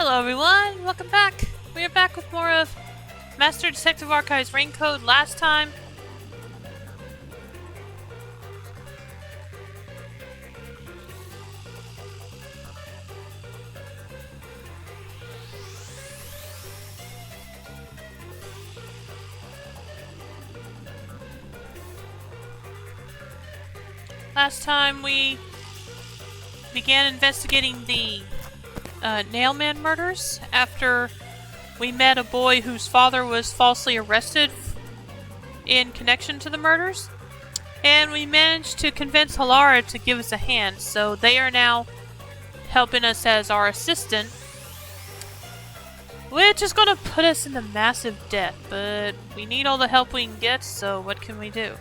Hello everyone, welcome back. We are back with more of Master Detective Archives Rain Code. Last time we began investigating the Nailman murders after we met a boy whose father was falsely arrested in connection to the murders. And we managed to convince Halara to give us a hand, so they are now helping us as our assistant, which is going to put us into massive debt, but we need all the help we can get, so what can we do?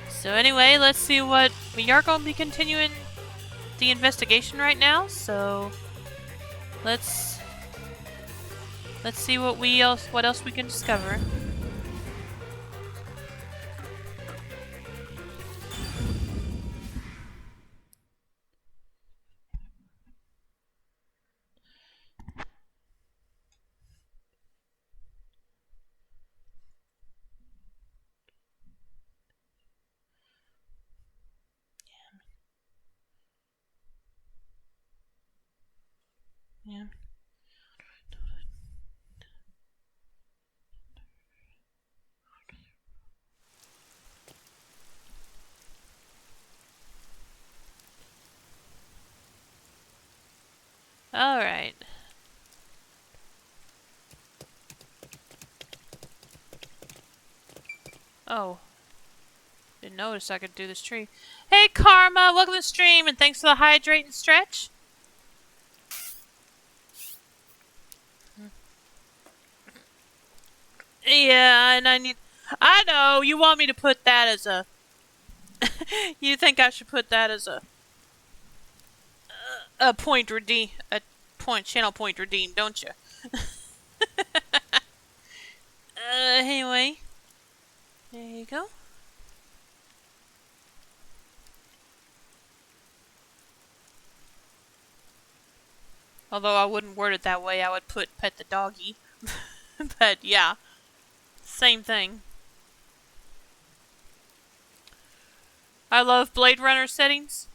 So anyway, let's see what... We are going to be continuing the investigation right now, so let's see what else we can discover. Yeah. Alright. Oh. Didn't notice I could do this tree. Hey Karma, welcome to the stream and thanks for the hydrate and stretch. Yeah, and I know, you want me to put that as a... You think I should put that as a point redeem... channel point redeem, don't you? Anyway. There you go. Although I wouldn't word it that way, I would put pet the doggy. But yeah. Same thing. I love Blade Runner settings.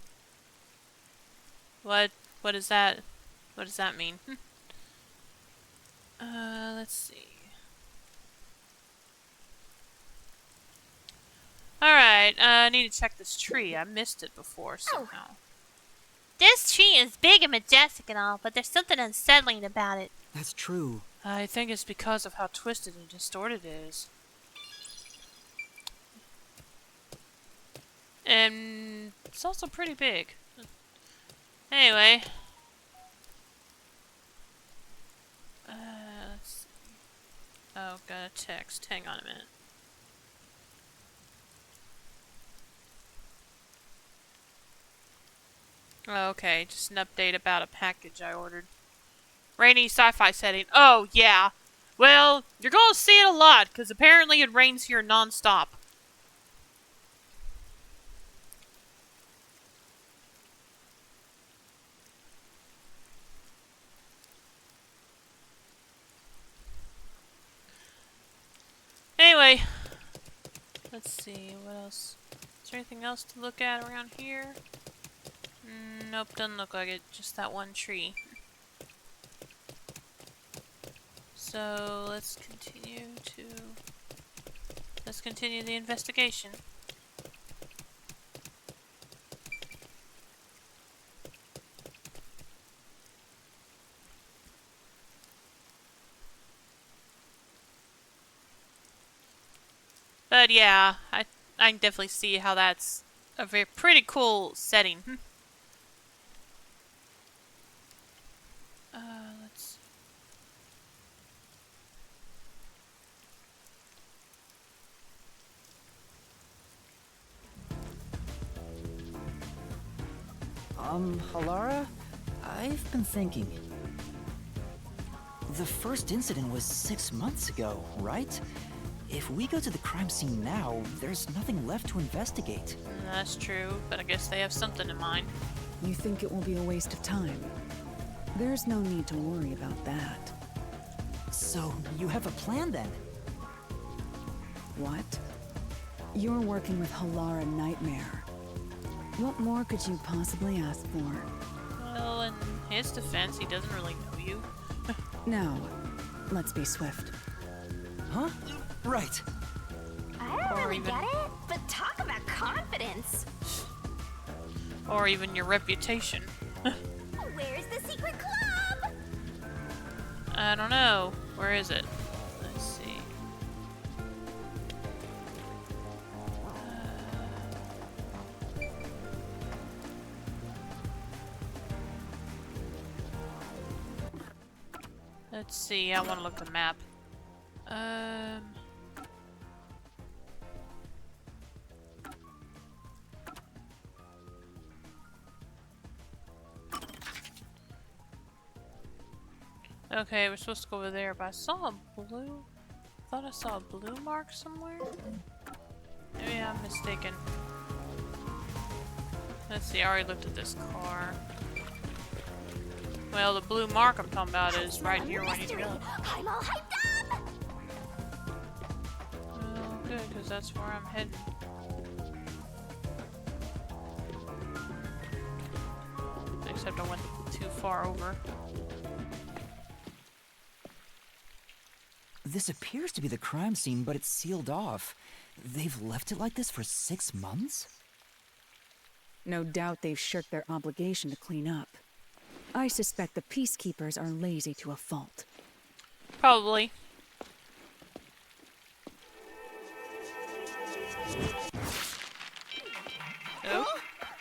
What is that? What does that mean? Let's see. Alright, I need to check this tree. I missed it before somehow. Oh. This tree is big and majestic and all, but there's something unsettling about it. That's true. I think it's because of how twisted and distorted it is. And it's also pretty big. Anyway. Let's see. Oh, got a text. Hang on a minute. Okay, just an update about a package I ordered. Rainy sci-fi setting. Oh, yeah. Well, you're going to see it a lot, because apparently it rains here non-stop. Anyway. Let's see, what else? Is there anything else to look at around here? Nope, doesn't look like it. Just that one tree. So let's continue the investigation. But yeah, I can definitely see how that's a very pretty cool setting. Let's... Halara? I've been thinking. The first incident was 6 months ago, right? If we go to the crime scene now, there's nothing left to investigate. That's true, but I guess they have something in mind. You think it will be a waste of time? There's no need to worry about that. So, you have a plan then? What? You're working with Halara Nightmare. What more could you possibly ask for? Well, in his defense, he doesn't really know you. Now, let's be swift. Huh? Right. I don't Or really even- get it, but talk about confidence. Or even your reputation. Where's the secret club? I don't know. Where is it? Let's see. Let's see. I want to look at the map. Okay, we're supposed to go over there, but I saw a blue. Thought I saw a blue mark somewhere. Maybe I'm mistaken. Let's see. I already looked at this car. Well, the blue mark I'm talking about is right here where I need to go. I'm all hyped up. Well, good, because that's where I'm heading. Except I went too far over. This appears to be the crime scene, but it's sealed off. They've left it like this for 6 months? No doubt they've shirked their obligation to clean up. I suspect the peacekeepers are lazy to a fault. Probably.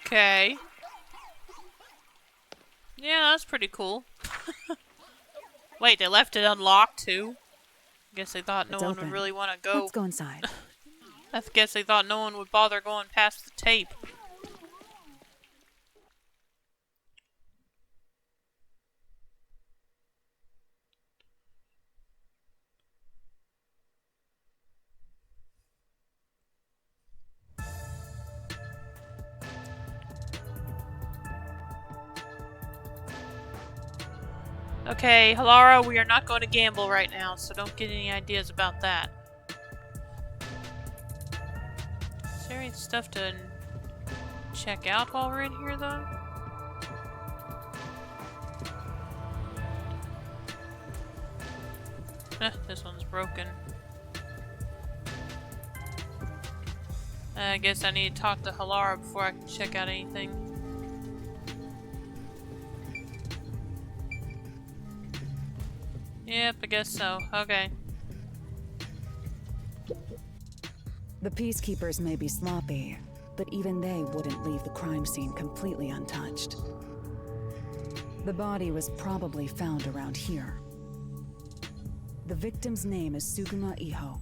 Okay. Yeah, that's pretty cool. Wait, they left it unlocked too? Guess they thought no It's one open. would really want to go. Let's go inside. I guess they thought no one would bother going past the tape. Okay, Halara, we are not going to gamble right now, so don't get any ideas about that. Is there any stuff to check out while we're in here, though? This one's broken. I guess I need to talk to Halara before I can check out anything. Yep, I guess so. Okay. The peacekeepers may be sloppy, but even they wouldn't leave the crime scene completely untouched. The body was probably found around here. The victim's name is Suguma Iho,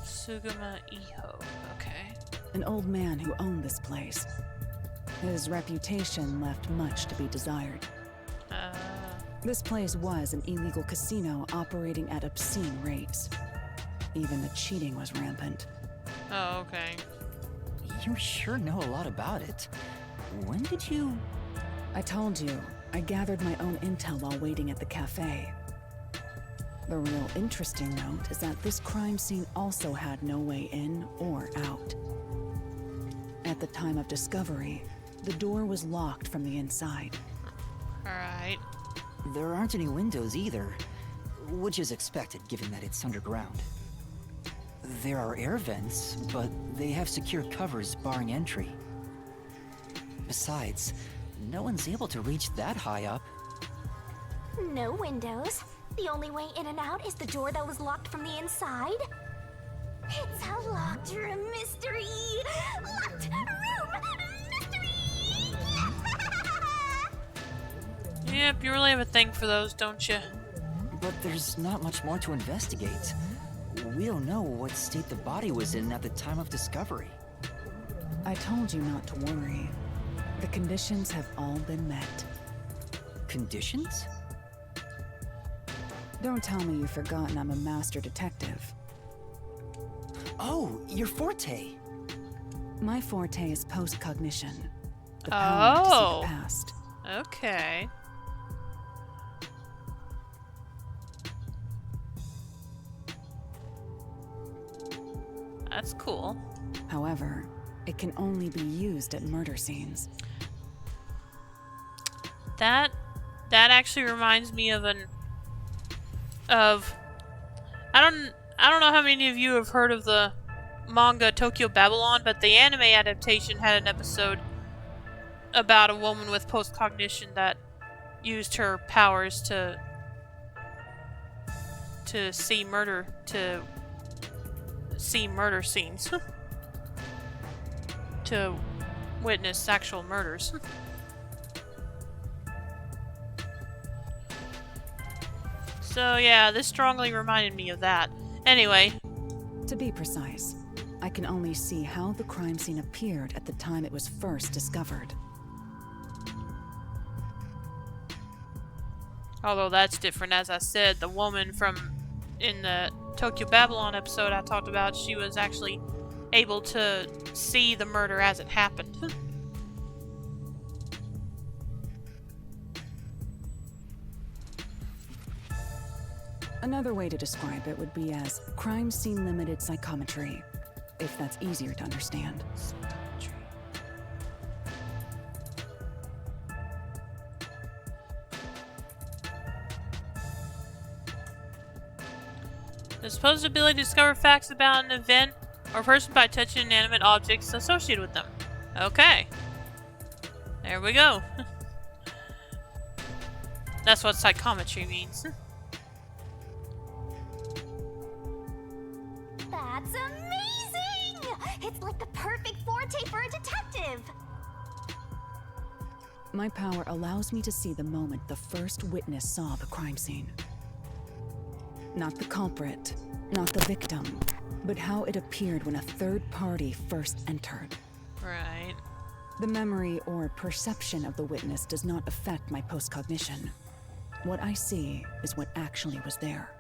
Suguma Iho. Okay. an old man who owned this place. His reputation left much to be desired. This place was an illegal casino operating at obscene rates. Even the cheating was rampant. Oh, okay. You sure know a lot about it. When did you... I told you, I gathered my own intel while waiting at the cafe. The real interesting note is that this crime scene also had no way in or out. At the time of discovery, the door was locked from the inside. Alright. There aren't any windows either, which is expected given that it's underground. There are air vents, but they have secure covers barring entry. Besides, no one's able to reach that high up. No windows. The only way in and out is the door that was locked from the inside. It's a locked room mystery. Locked room mystery. Yep, you really have a thing for those, don't you? But there's not much more to investigate. We don't know what state the body was in at the time of discovery. I told you not to worry. The conditions have all been met. Conditions? Don't tell me you've forgotten I'm a master detective. Oh, your forte! My forte is post-cognition. The power to see Oh. the past. Okay. That's cool. However, it can only be used at murder scenes. That actually reminds me of I don't know how many of you have heard of the manga Tokyo Babylon, but the anime adaptation had an episode about a woman with post-cognition that used her powers to see murder scenes to witness actual murders. So yeah, this strongly reminded me of that. Anyway. To be precise, I can only see how the crime scene appeared at the time it was first discovered. Although that's different, as I said, the woman in the Tokyo Babylon episode I talked about, she was actually able to see the murder as it happened. Another way to describe it would be as crime scene limited psychometry, if that's easier to understand. The supposed ability to discover facts about an event or person by touching inanimate objects associated with them. Okay. There we go. That's what psychometry means. That's amazing! It's like the perfect forte for a detective! My power allows me to see the moment the first witness saw the crime scene. Not the culprit, not the victim, but how it appeared when a third party first entered. Right. The memory or perception of the witness does not affect my postcognition. What I see is what actually was there.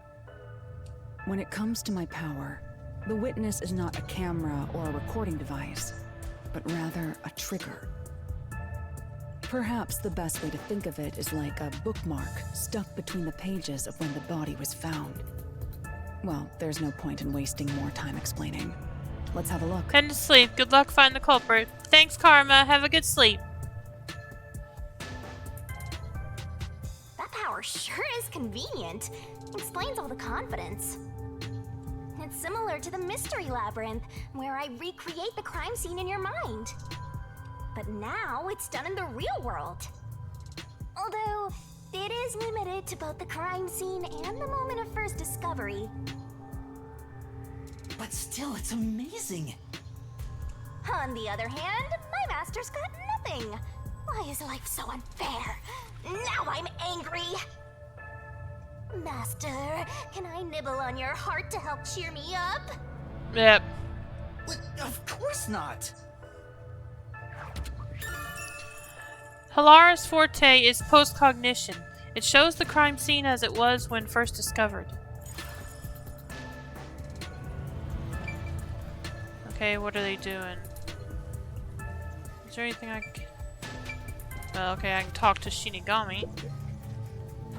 When it comes to my power, the witness is not a camera or a recording device, but rather a trigger. Perhaps the best way to think of it is like a bookmark stuck between the pages of when the body was found. Well, there's no point in wasting more time explaining. Let's have a look. Head to sleep. Good luck finding the culprit. Thanks, Karma. Have a good sleep. That power sure is convenient. Explains all the confidence. It's similar to the Mystery Labyrinth, where I recreate the crime scene in your mind. But now it's done in the real world. Although, it is limited to both the crime scene and the moment of first discovery. But still, it's amazing. On the other hand, my master's got nothing. Why is life so unfair? Now I'm angry! Master, can I nibble on your heart to help cheer me up? Yep. Of course not. Halara's forte is postcognition. It shows the crime scene as it was when first discovered. Okay, what are they doing? Is there anything I can... Well, okay, I can talk to Shinigami.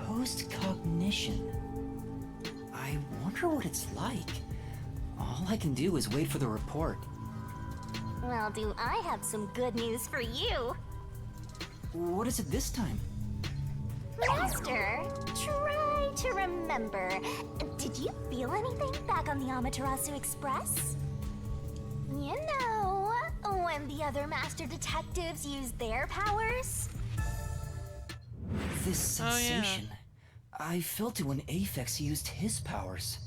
Postcognition. I wonder what it's like. All I can do is wait for the report. Well, do I have some good news for you? What is it this time? Master, try to remember. Did you feel anything back on the Amaterasu Express? You know, when the other master detectives used their powers? This Oh, yeah. sensation. I felt it when Aphex used his powers.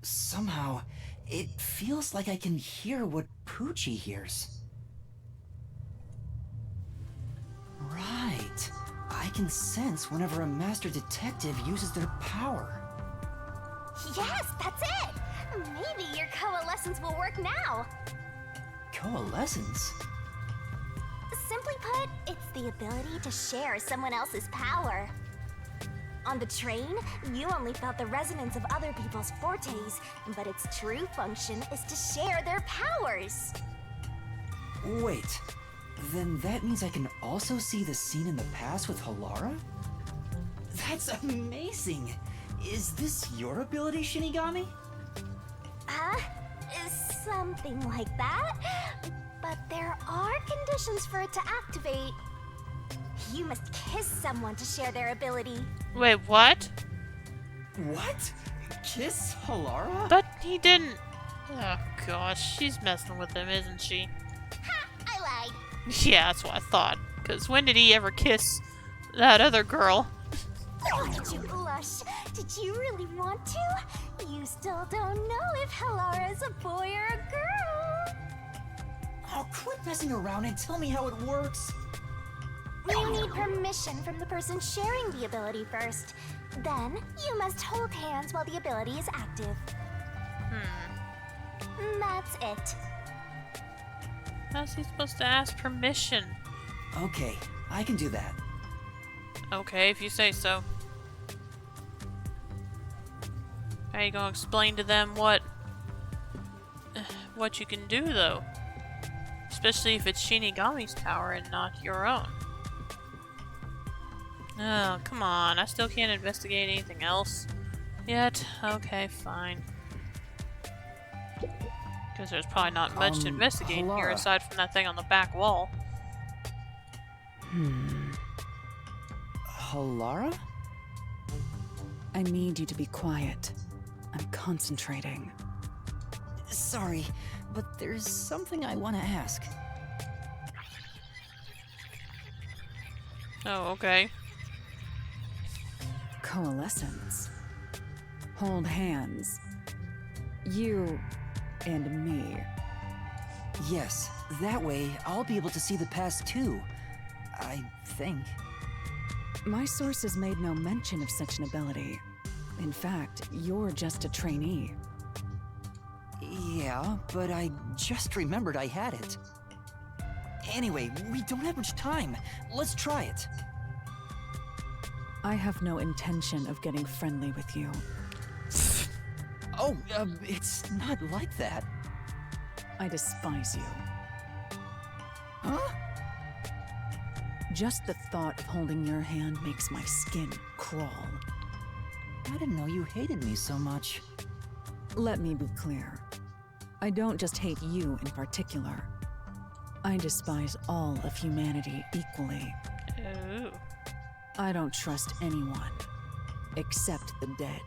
Somehow, it feels like I can hear what Poochie hears. Right. I can sense whenever a master detective uses their power. Yes, that's it! Maybe your coalescence will work now. Coalescence? Simply put, it's the ability to share someone else's power. On the train, you only felt the resonance of other people's fortes, but its true function is to share their powers. Wait. Then that means I can also see the scene in the past with Halara? That's amazing! Is this your ability, Shinigami? Something like that. But there are conditions for it to activate. You must kiss someone to share their ability. Wait, what? What? Kiss Halara? But he didn't. Oh gosh, she's messing with him, isn't she? Ha! I lied. Yeah, that's what I thought. Because when did he ever kiss that other girl? Oh, did you blush? Did you really want to? You still don't know if Halara is a boy or a girl. Oh, quit messing around and tell me how it works. You need permission from the person sharing the ability first. Then, you must hold hands while the ability is active. That's it. How's he supposed to ask permission? Okay, I can do that. Okay, if you say so. How you gonna explain to them what you can do, though? Especially if it's Shinigami's power and not your own. Oh, come on. I still can't investigate anything else yet. Okay, fine. Because there's probably not much to investigate here Halara. aside from that thing on the back wall. Halara? I need you to be quiet. I'm concentrating. Sorry, but there's something I want to ask. Oh, okay. Coalescence. Hold hands. You and me. Yes, that way I'll be able to see the past too. I think. My sources made no mention of such an ability. In fact, you're just a trainee. Yeah, but I just remembered I had it. Anyway, we don't have much time. Let's try it. I have no intention of getting friendly with you. Oh, it's not like that. I despise you. Huh? Just the thought of holding your hand makes my skin crawl. I didn't know you hated me so much. Let me be clear. I don't just hate you in particular. I despise all of humanity equally. Ooh. I don't trust anyone, except the dead.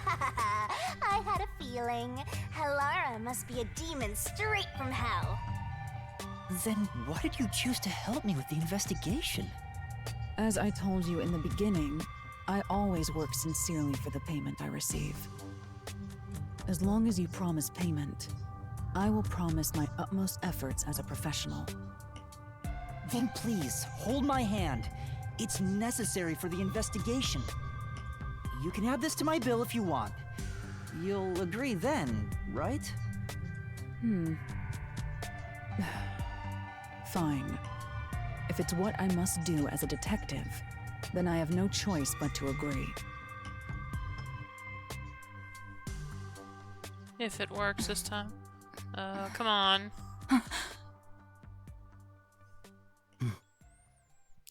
I had a feeling. Halara must be a demon straight from hell. Then why did you choose to help me with the investigation? As I told you in the beginning, I always work sincerely for the payment I receive. As long as you promise payment, I will promise my utmost efforts as a professional. Then please, hold my hand. It's necessary for the investigation. You can add this to my bill if you want. You'll agree then, right? Fine. If it's what I must do as a detective, then I have no choice but to agree. If it works this time. Come on.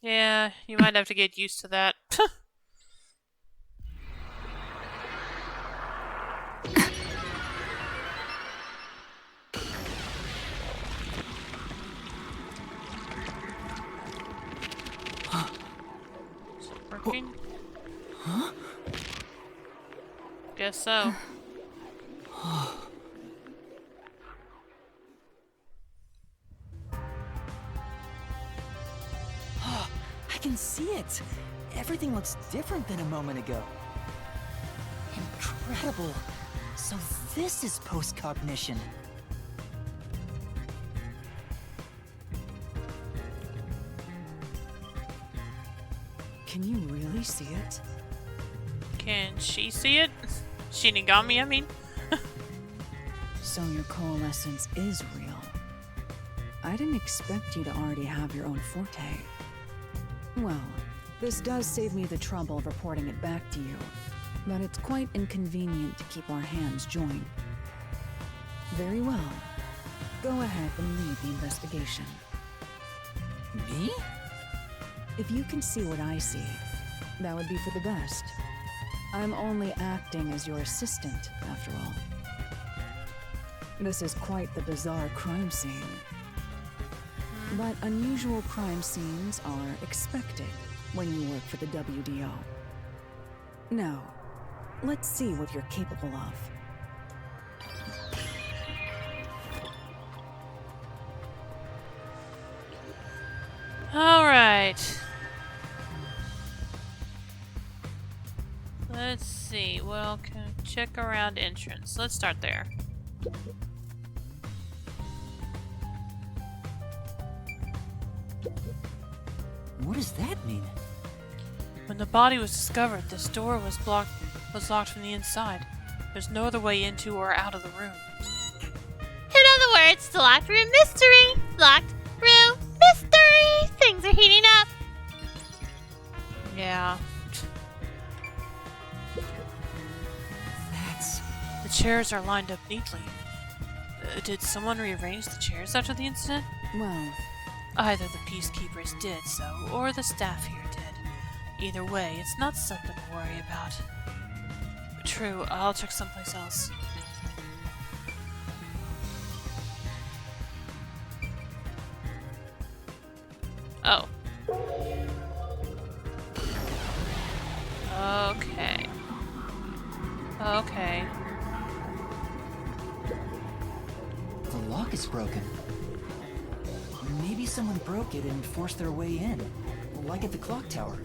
Yeah, you might have to get used to that. Is it working? Huh? Guess so. I can see it. Everything looks different than a moment ago. Incredible. So this is post-cognition. Can you really see it? Can she see it? Shinigami, I mean. So your coalescence is real. I didn't expect you to already have your own forte. Well, this does save me the trouble of reporting it back to you, but it's quite inconvenient to keep our hands joined. Very well. go ahead and lead the investigation. Me? If you can see what I see, that would be for the best. I'm only acting as your assistant, after all. This is quite the bizarre crime scene. But unusual crime scenes are expected when you work for the WDO. Now, let's see what you're capable of. Alright. Let's see. Well, can check around entrance. Let's start there. What does that mean? When the body was discovered, this door was locked from the inside. There's no other way into or out of the room. In other words, the locked room mystery! Locked room mystery! Things are heating up! Yeah. That's... The chairs are lined up neatly. Did someone rearrange the chairs after the incident? Well, Either the peacekeepers did so, or the staff here did. Either way, it's not something to worry about. True, I'll check someplace else. Oh. Okay. Okay. The lock is broken. Maybe someone broke it and forced their way in, like at the clock tower.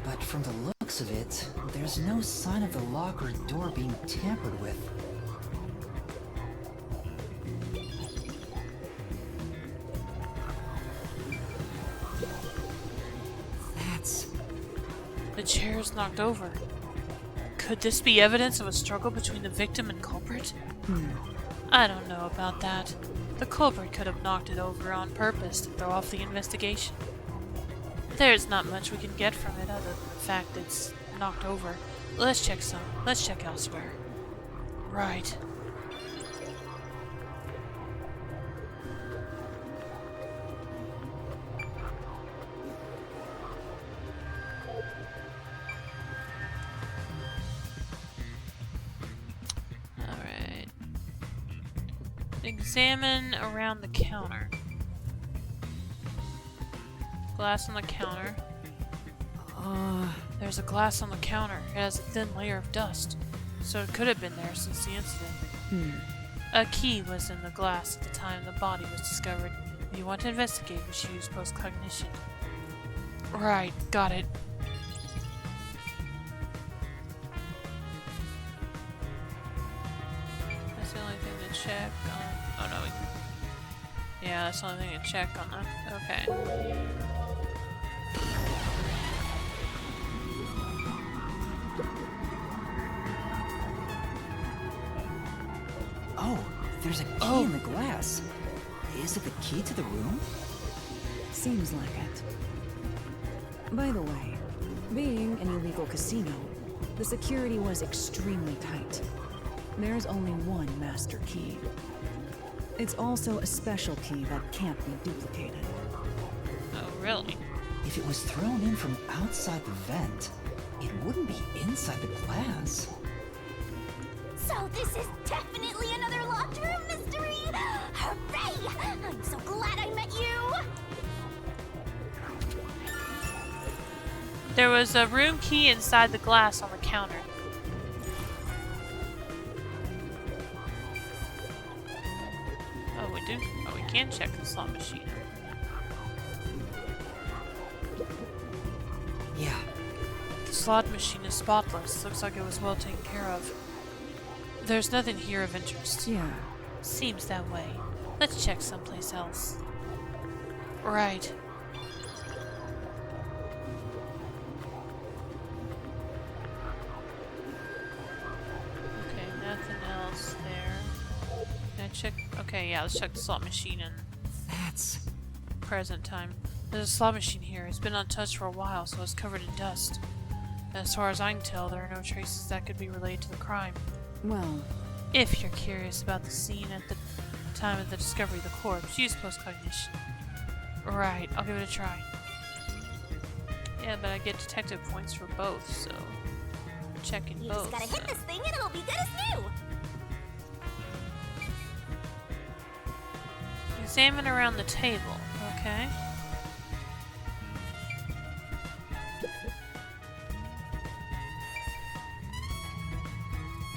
But from the looks of it, there's no sign of the lock or door being tampered with. That's... The chair's knocked over. Could this be evidence of a struggle between the victim and culprit? I don't know about that. The culprit could have knocked it over on purpose to throw off the investigation. There's not much we can get from it other than the fact it's knocked over. Let's check elsewhere. Right. Alright. Examine around the counter. Glass on the counter. There's a glass on the counter. It has a thin layer of dust, so it could have been there since the incident. A key was in the glass at the time the body was discovered. If you want to investigate, we should use post-cognition. Right, got it. That's the only thing to check on. Oh no. Yeah, that's the only thing to check on that. Okay. Oh, there's a key in the glass. Is it the key to the room? seems like it. By the way, being an illegal casino, the security was extremely tight. There's only one master key. It's also a special key that can't be duplicated. Oh, really? If it was thrown in from outside the vent, it wouldn't be inside the glass. So this is definitely another locked room mystery! Hooray! I'm so glad I met you! There was a room key inside the glass on the counter. Oh, we do? Oh, we can check the slot machine. Yeah, The slot machine is spotless. Looks like it was well taken care of. There's nothing here of interest. Yeah. Seems that way. Let's check someplace else. Right. Okay, nothing else there. Can I check? Okay, yeah, let's check the slot machine in that's... present time. There's a slot machine here. It's been untouched for a while, so it's covered in dust. As far as I can tell, there are no traces that could be related to the crime. Well, If you're curious about the scene at the Time of the discovery of the corpse. Use postcognition. Right, I'll give it a try. Yeah, but I get detective points for both, so I'm checking You both. just gotta hit so. this thing and it'll be good as new. Examine around the table, okay?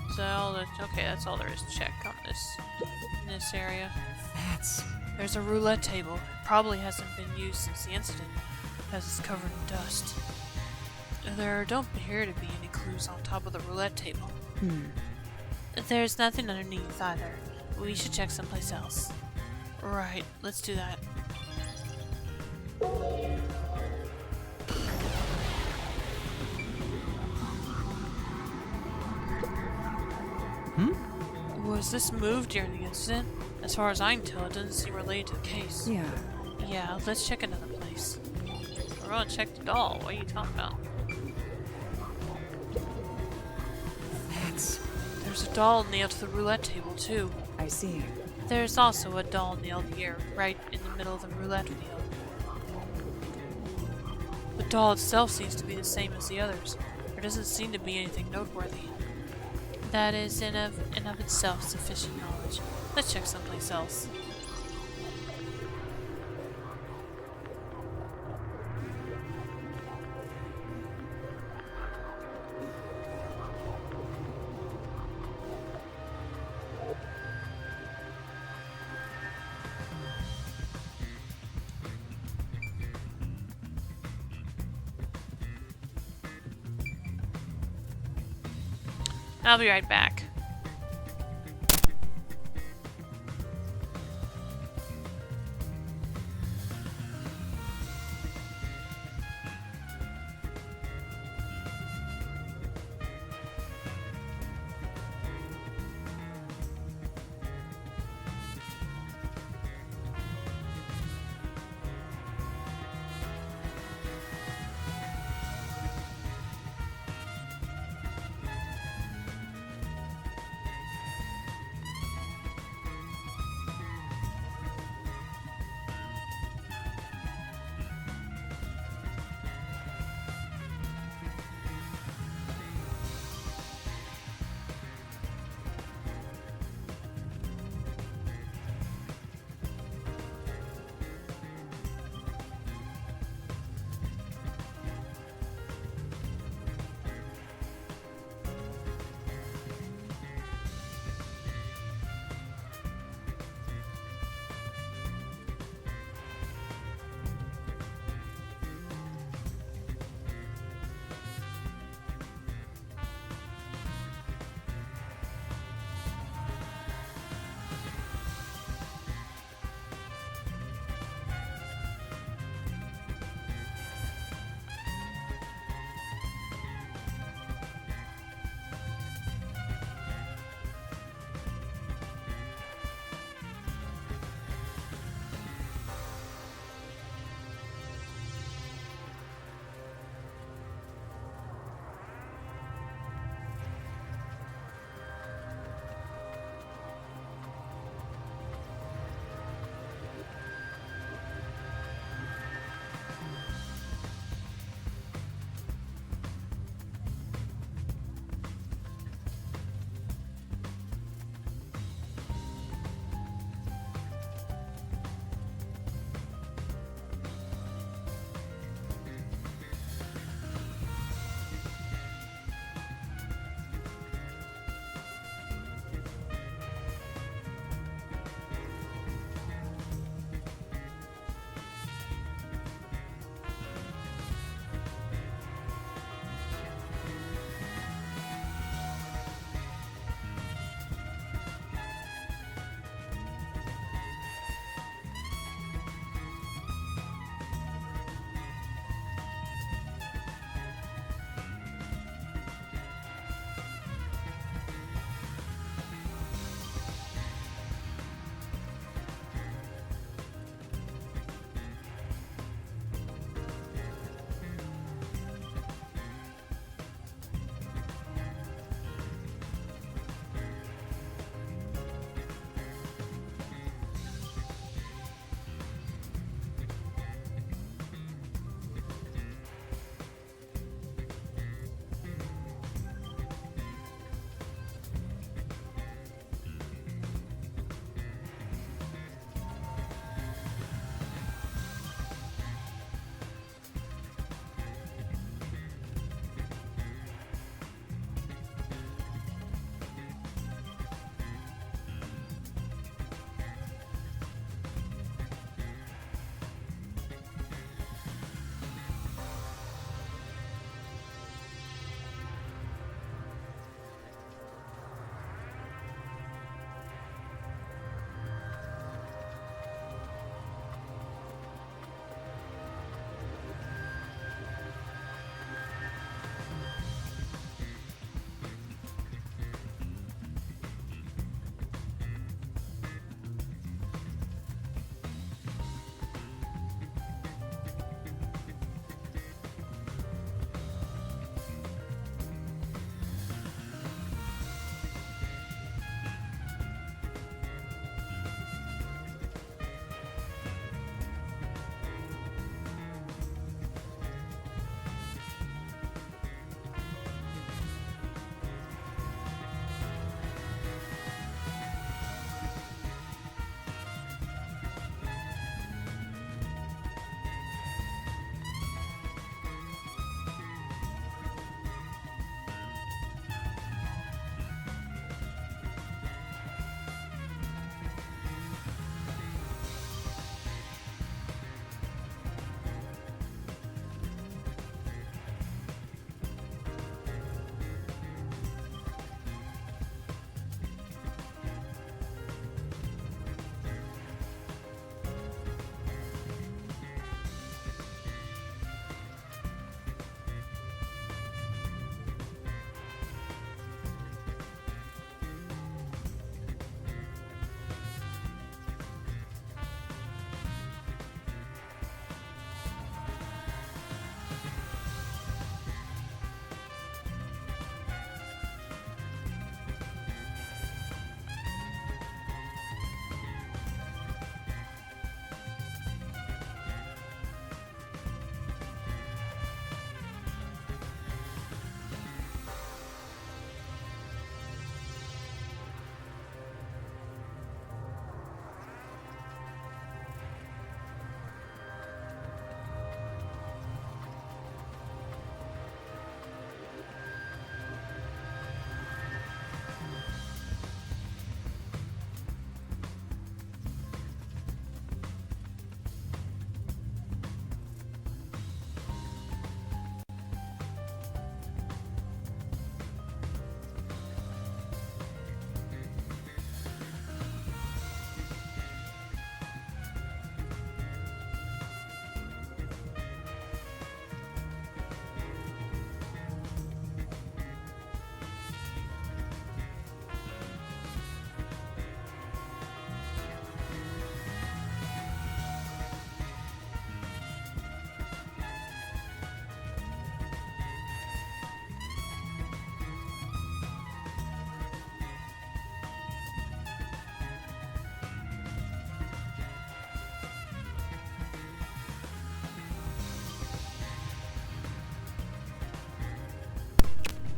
Is that all okay, that's all there is to check on in this area. There's a roulette table. It probably hasn't been used since the incident, as it's covered in dust. There don't appear to be any clues on top of the roulette table. There's nothing underneath either. We should check someplace else. Right, let's do that. Was this moved during the incident? As far as I can tell, it doesn't seem related to the case. Yeah. Yeah, let's check another place. We're gonna check the doll. What are you talking about? There's a doll nailed to the roulette table, too. I see. There's also a doll nailed here, right in the middle of the roulette wheel. The doll itself seems to be the same as the others. There doesn't seem to be anything noteworthy. That is in of itself sufficient knowledge. Let's check someplace else. I'll be right back.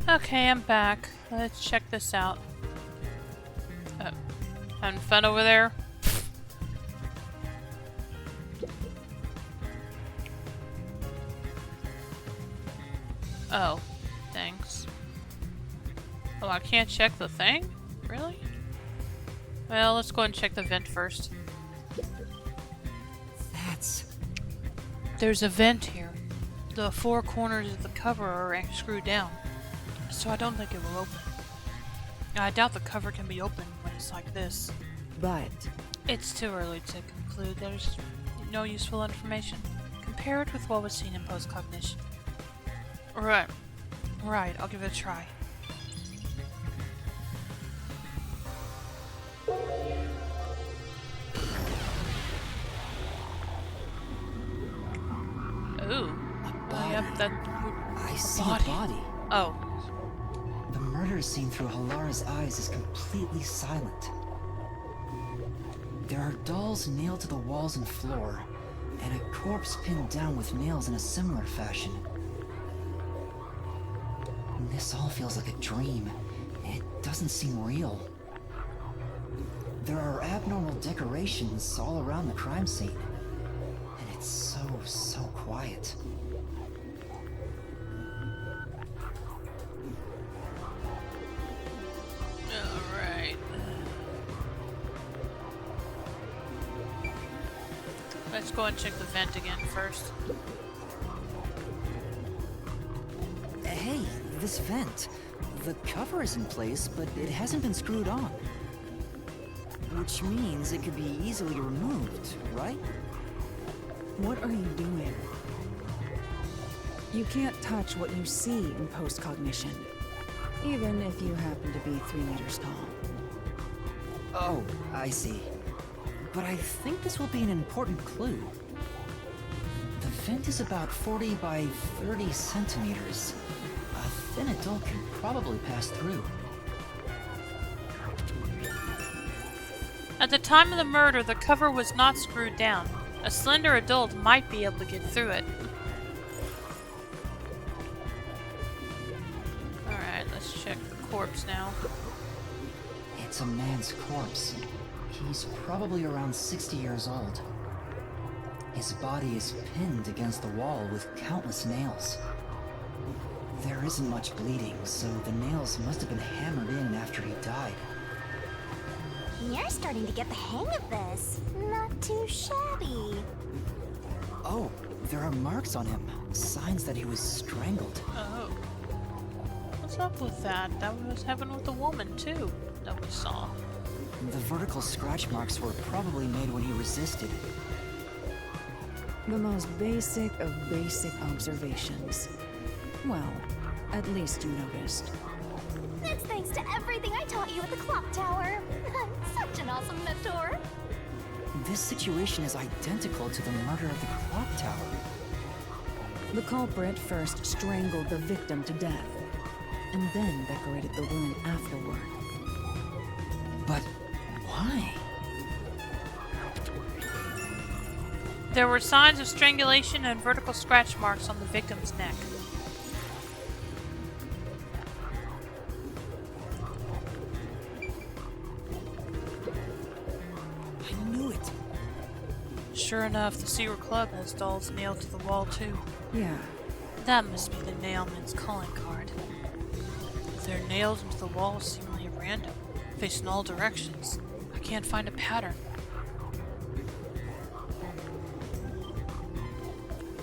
Okay, I'm back. Let's check this out. Having fun over there? Oh, thanks. Oh, I can't check the thing? Really? Well, let's go and check the vent first. There's a vent here. The four corners of the cover are screwed down, so I don't think it will open. I doubt the cover can be opened when it's like this. But It's too early to conclude. There's no useful information. Compare it with what was seen in post-cognition. Right. I'll give it a try. Ooh. body. Yep, that... I see body. a body. Oh. The murder scene through Halara's eyes is completely silent. There are dolls nailed to the walls and floor, and a corpse pinned down with nails in a similar fashion. This all feels like a dream. It doesn't seem real. There are abnormal decorations all around the crime scene, and it's so quiet. Alright. Let's go and check the vent again first. Hey, this vent. The cover is in place, but it hasn't been screwed on. Which means it could be easily removed, right? what are you doing? You can't touch what you see in post-cognition, even if you happen to be 3 meters tall. Oh, I see. But I think this will be an important clue. The vent is about 40 by 30 centimeters. A thin adult can probably pass through. At the time of the murder, the cover was not screwed down. A slender adult might be able to get through it. Alright, let's check the corpse now. It's a man's corpse. He's probably around 60 years old. His body is pinned against the wall with countless nails. There isn't much bleeding, so the nails must have been hammered in after he died. You're starting to get the hang of this. Not too shabby. Oh, there are marks on him. Signs that he was strangled. Oh. What's up with that? That was happened with the woman, too, that we saw. The vertical scratch marks were probably made when he resisted. The most basic of basic observations. Well, at least you noticed. That's thanks to everything I taught you at the clock tower. I'm such an awesome mentor. This situation is identical to the murder of the clock tower. The culprit first strangled the victim to death, and then decorated the room afterward. But why? There were signs of strangulation and vertical scratch marks on the victim's neck. I knew it. Sure enough, the Secret Club has dolls nailed to the wall, too. Yeah, That must be the nailman's calling card. They're nailed into the wall seemingly at random, facing all directions. I can't find a pattern.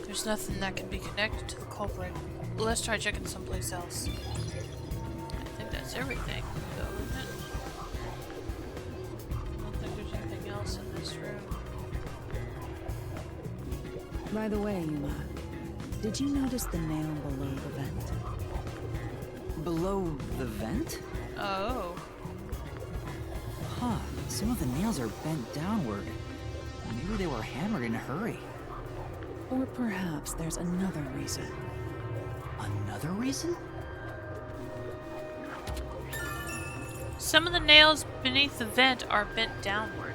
There's nothing that can be connected to the culprit. Let's try checking someplace else. I think that's everything, though, isn't it? I don't think there's anything else in this room. by the way, Yuma, did you notice the nail below the vent? Below the vent? Oh. Huh, some of the nails are bent downward. Maybe they were hammered in a hurry. Or perhaps there's another reason. Another reason? Some of the nails beneath the vent are bent downward.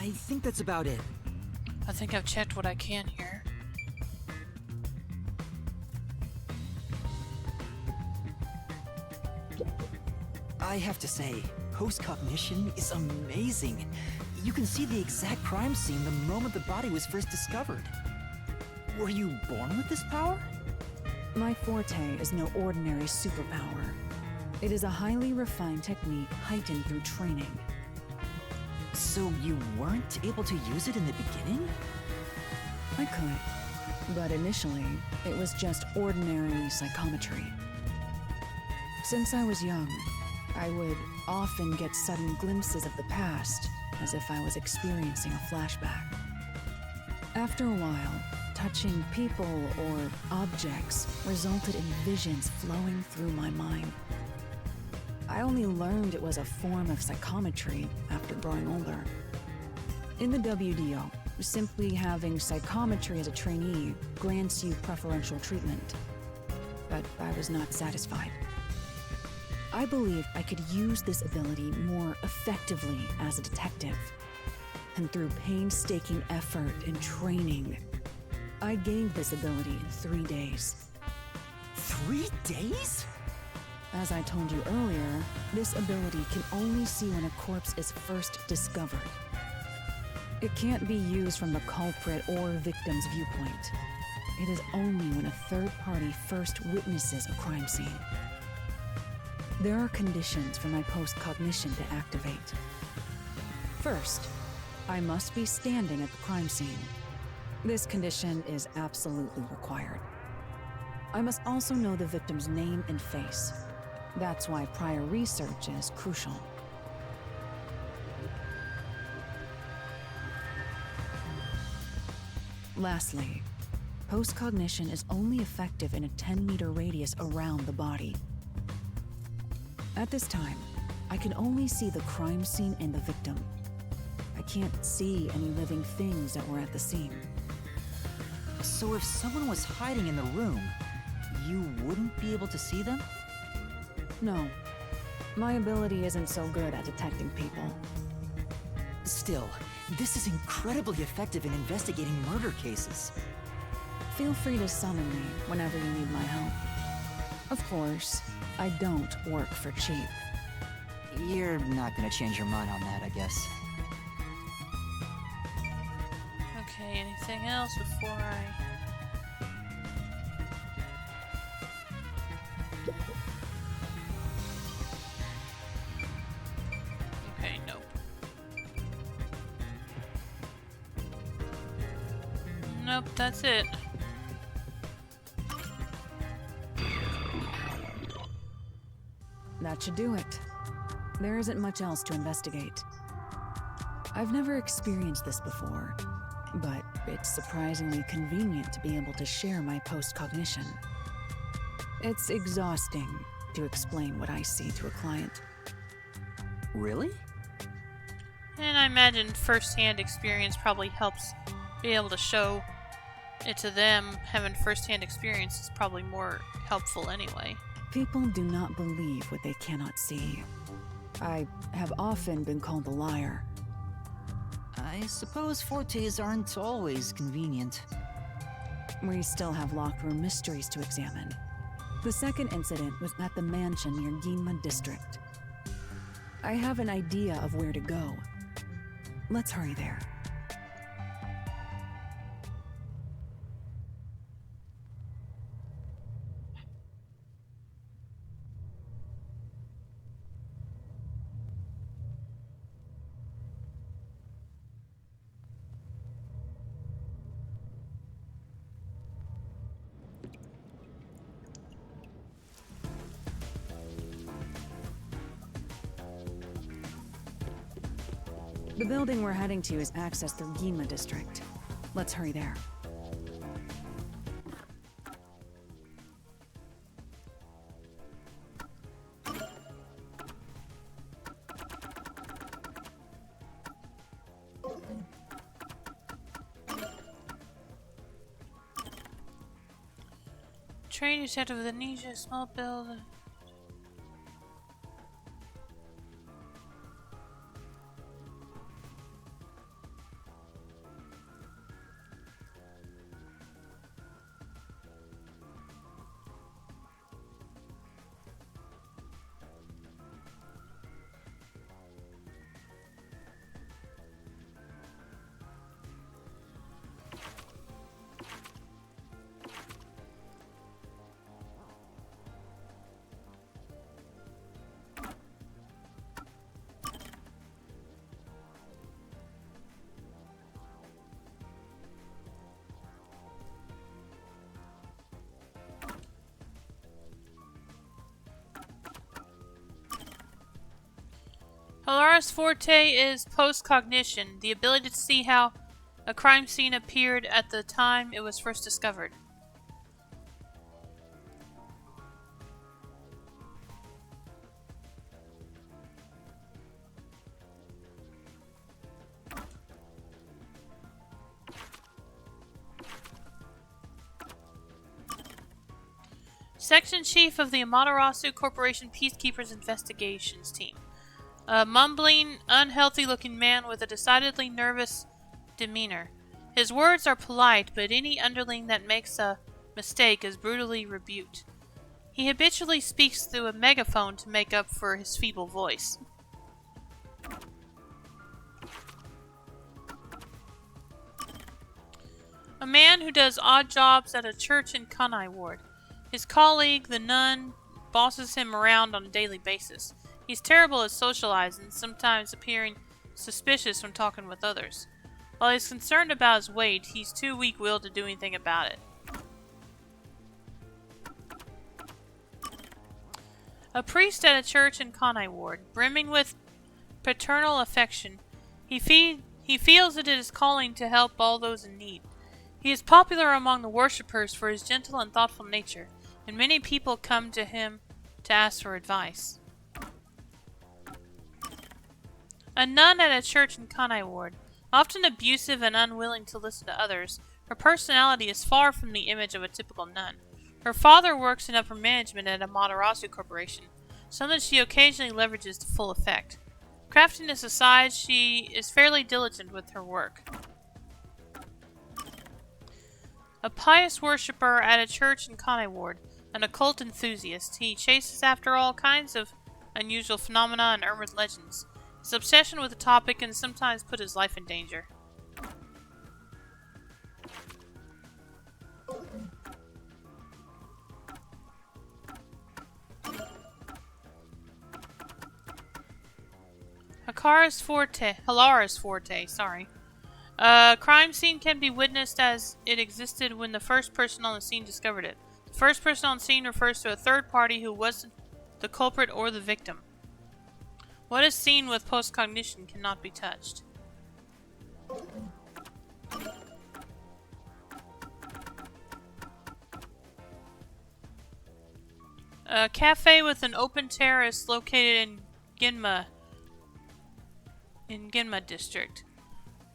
I think that's about it. I think I've checked what I can here. I have to say, post-cognition is amazing. You can see the exact crime scene the moment the body was first discovered. Were you born with this power? My forte is no ordinary superpower. It is a highly refined technique heightened through training. So you weren't able to use it in the beginning? I could, but initially, it was just ordinary psychometry. Since I was young, I would often get sudden glimpses of the past, as if I was experiencing a flashback. After a while, touching people or objects resulted in visions flowing through my mind. I only learned it was a form of psychometry after growing older. In the WDO, simply having psychometry as a trainee grants you preferential treatment. But I was not satisfied. I believed I could use this ability more effectively as a detective. And through painstaking effort and training, I gained this ability in 3 days. 3 days? As I told you earlier, this ability can only see when a corpse is first discovered. It can't be used from the culprit or victim's viewpoint. It is only when a third party first witnesses a crime scene. There are conditions for my post-cognition to activate. First, I must be standing at the crime scene. This condition is absolutely required. I must also know the victim's name and face. That's why prior research is crucial. Lastly, post-cognition is only effective in a 10-meter radius around the body. At this time, I can only see the crime scene and the victim. I can't see any living things that were at the scene. So if someone was hiding in the room, you wouldn't be able to see them? No. My ability isn't so good at detecting people. Still, this is incredibly effective in investigating murder cases. Feel free to summon me whenever you need my help. Of course, I don't work for cheap. You're not gonna change your mind on that, I guess. Okay, anything else before I... Okay, nope. Nope, that's it. That should do it. There isn't much else to investigate. I've never experienced this before, but it's surprisingly convenient to be able to share my post-cognition. It's exhausting to explain what I see to a client. Really? And I imagine first-hand experience probably helps be able to show it to them. Having first-hand experience is probably more helpful anyway. People do not believe what they cannot see. I have often been called a liar. I suppose fortes aren't always convenient. We still have locked room mysteries to examine. The second incident was at the mansion near Ginma District. I have an idea of where to go. Let's hurry there. The building we're heading to is accessed through Ginma District. Let's hurry there. Train is head of the Nisha small building. Polaris Forte is post-cognition, the ability to see how a crime scene appeared at the time it was first discovered. Section Chief of the Amaterasu Corporation Peacekeepers Investigations Team. A mumbling, unhealthy-looking man with a decidedly nervous demeanor. His words are polite, but any underling that makes a mistake is brutally rebuked. He habitually speaks through a megaphone to make up for his feeble voice. A man who does odd jobs at a church in Kanai Ward. His colleague, the nun, bosses him around on a daily basis. He's terrible at socializing, sometimes appearing suspicious when talking with others. While he's concerned about his weight, he's too weak-willed to do anything about it. A priest at a church in Kanai Ward, brimming with paternal affection, he feels it is calling to help all those in need. He is popular among the worshippers for his gentle and thoughtful nature, and many people come to him to ask for advice. A nun at a church in Kanai Ward, often abusive and unwilling to listen to others, her personality is far from the image of a typical nun. Her father works in upper management at Amaterasu Corporation, something that she occasionally leverages to full effect. Craftiness aside, she is fairly diligent with her work. A pious worshipper at a church in Kanai Ward, an occult enthusiast, he chases after all kinds of unusual phenomena and urban legends. His obsession with the topic can sometimes put his life in danger. Hilaris Forte, sorry. A crime scene can be witnessed as it existed when the first person on the scene discovered it. The first person on scene refers to a third party who wasn't the culprit or the victim. What is seen with post-cognition cannot be touched. A cafe with an open terrace located in Ginma district.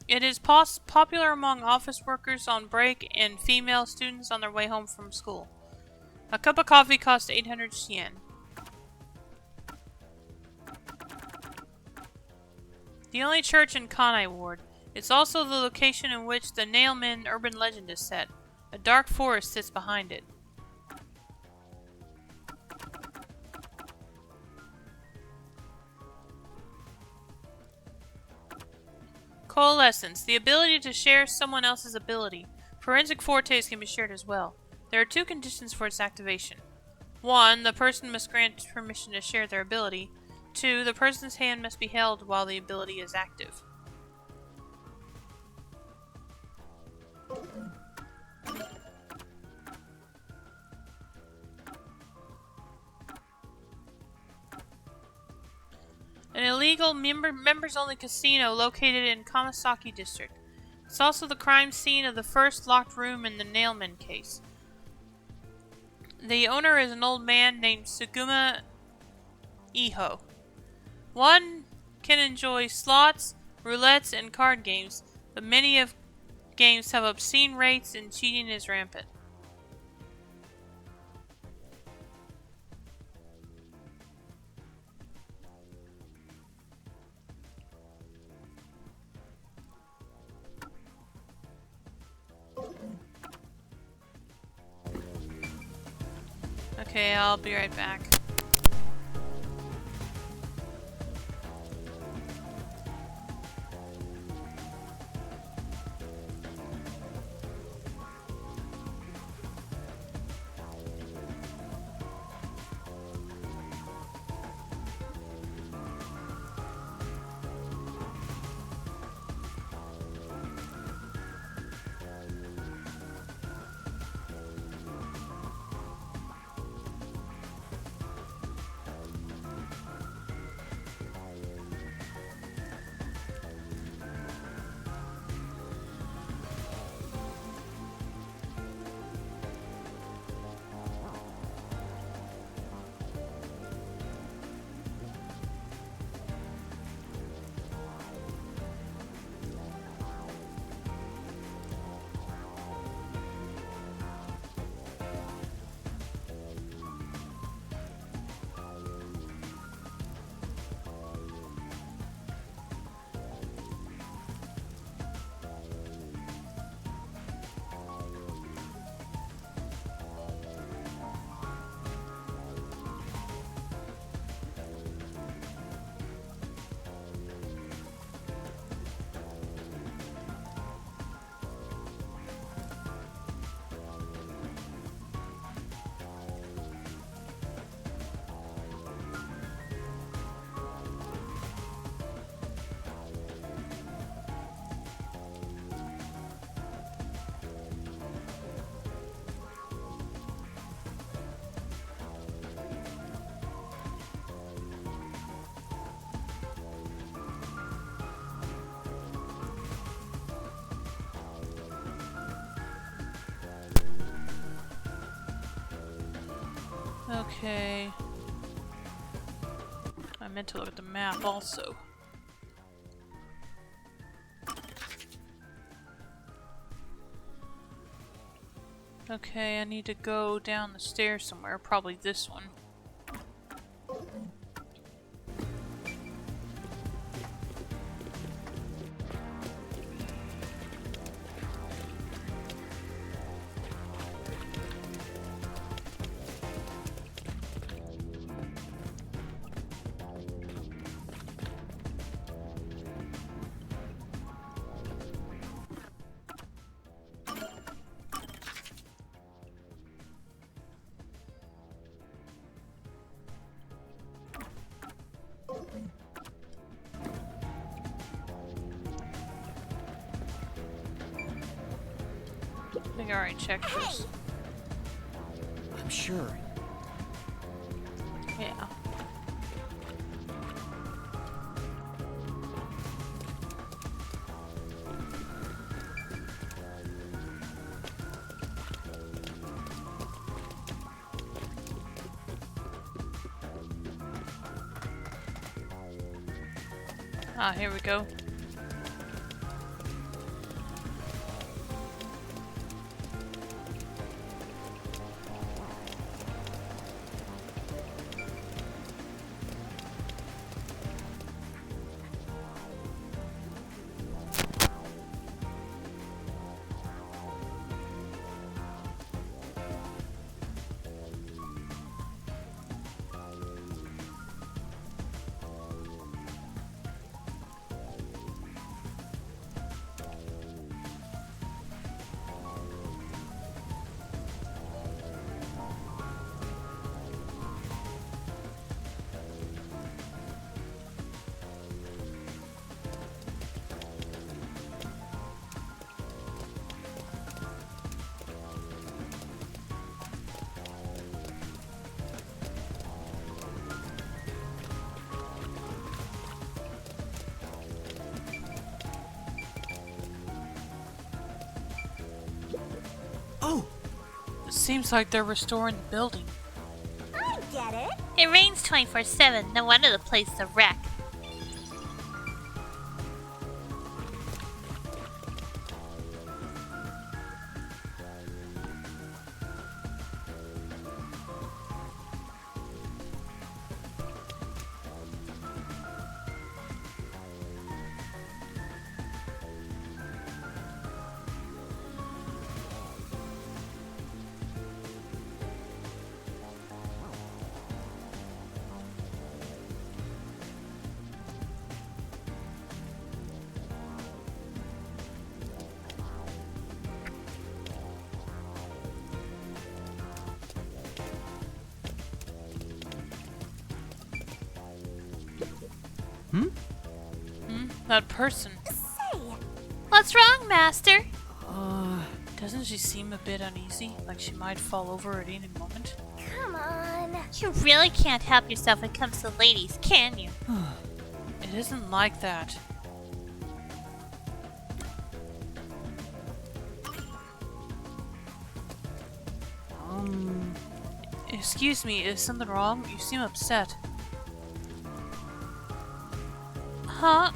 It is popular among office workers on break and female students on their way home from school. A cup of coffee costs 800 yen. The only church in Kanai Ward. It's also the location in which the Nailman urban legend is set. A dark forest sits behind it. Coalescence. The ability to share someone else's ability. Forensic fortes can be shared as well. There are two conditions for its activation. 1. The person must grant permission to share their ability. 2. The person's hand must be held while the ability is active. An illegal members-only casino located in Kamasaki District. It's also the crime scene of the first locked room in the Nailman case. The owner is an old man named Suguma Iho. One can enjoy slots, roulettes, and card games, but many of games have obscene rates and cheating is rampant. Okay, I'll be right back. Okay. I meant to look at the map also. Okay, I need to go down the stairs somewhere, probably this one. I think I already checked this. I'm sure. Yeah. Ah, here we go. Oh! Seems like they're restoring the building. I get it. It rains 24/7. No wonder the place is a wreck. That person. Say, What's wrong, Master? Doesn't she seem a bit uneasy? Like she might fall over at any moment? come on. You really can't help yourself when it comes to ladies, can you? It isn't like that. Excuse me, is something wrong? You seem upset. Huh?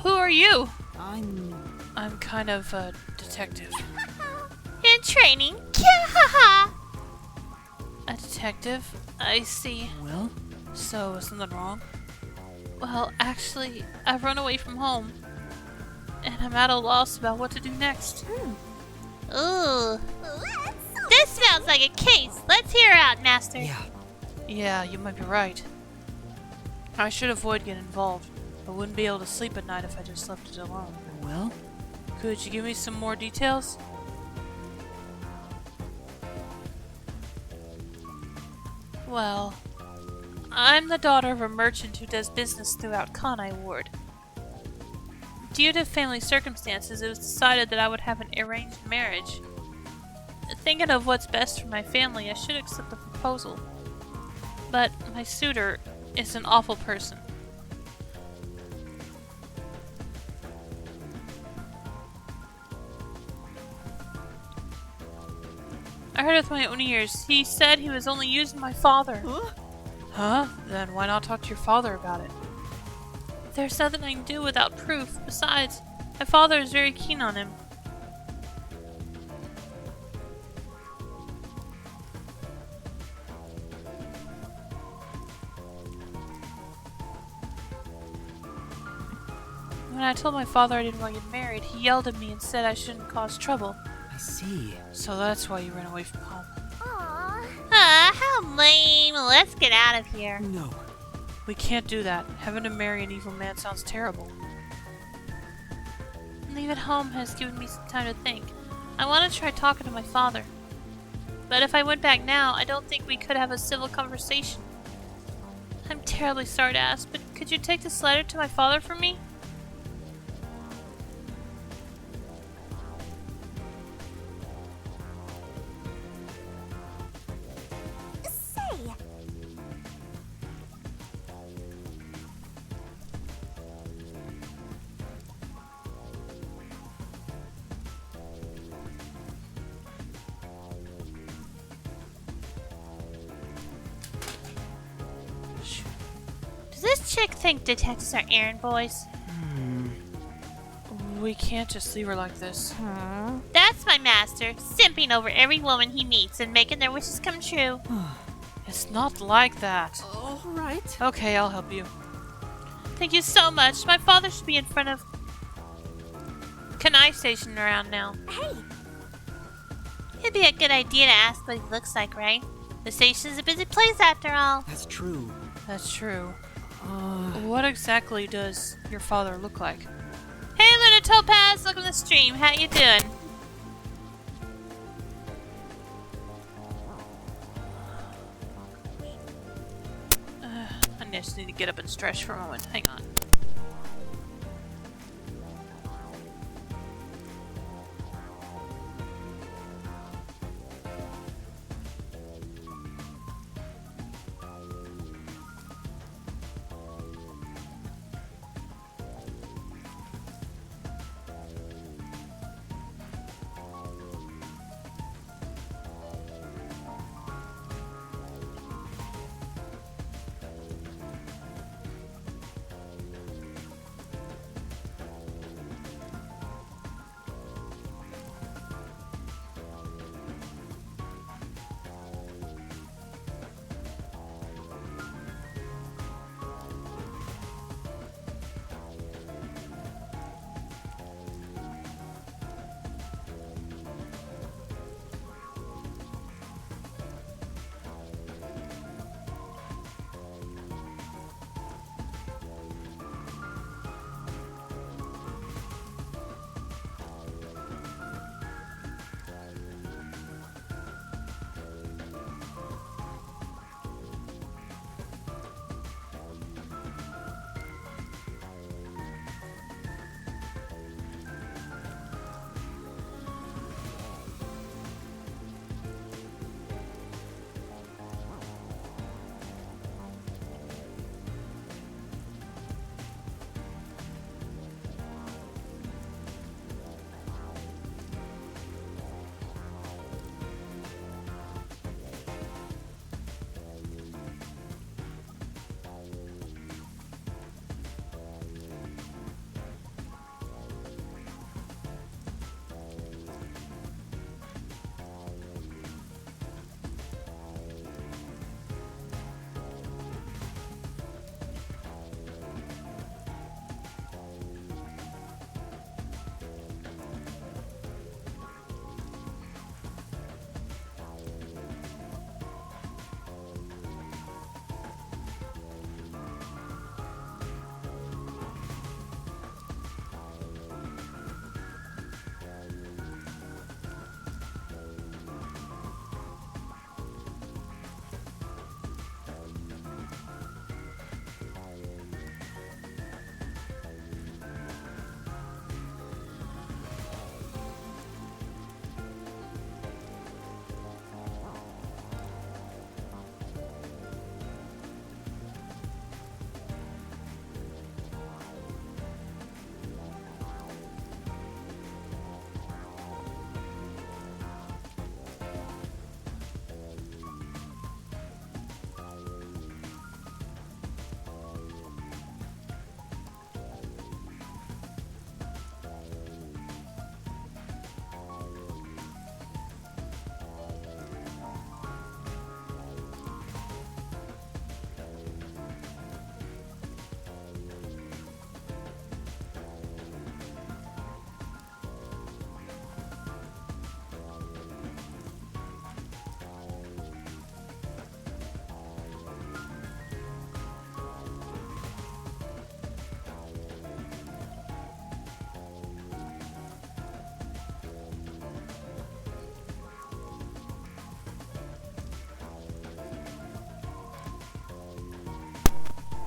Who are you? I'm kind of a detective. In training? Kya-ha-ha! A detective? I see. Well? So, is something wrong? Well, actually, I've run away from home. And I'm at a loss about what to do next. Ooh. Let's This sounds like a case. Let's hear her out, Master. Yeah, you might be right. I should avoid getting involved. I wouldn't be able to sleep at night if I just left it alone. Well? Could you give me some more details? Well, I'm the daughter of a merchant who does business throughout Kanai Ward. Due to family circumstances, it was decided that I would have an arranged marriage. Thinking of what's best for my family, I should accept the proposal. But my suitor is an awful person. I heard it with my own ears. He said he was only using my father. Huh? Then why not talk to your father about it? There's nothing I can do without proof. Besides, my father is very keen on him. When I told my father I didn't want to get married, he yelled at me and said I shouldn't cause trouble. I see. So that's why you ran away from home. Aww. How lame. Let's get out of here. No. We can't do that. Having to marry an evil man sounds terrible. Leaving home has given me some time to think. I want to try talking to my father. But if I went back now, I don't think we could have a civil conversation. I'm terribly sorry to ask, but could you take this letter to my father for me? Say, Does this chick think detectives are errand boys? We can't just leave her like this. That's my master, simping over every woman he meets and making their wishes come true. It's not like that. All right. Okay, I'll help you. Thank you so much. My father should be in front of Kanai Station around now. hey, It'd be a good idea to ask what he looks like, right? The station's a busy place after all. That's true. That's true. Uh, What exactly does your father look like? Hey, Luna Topaz, welcome to the stream. How you doing? I just need to get up and stretch for a moment. Hang on.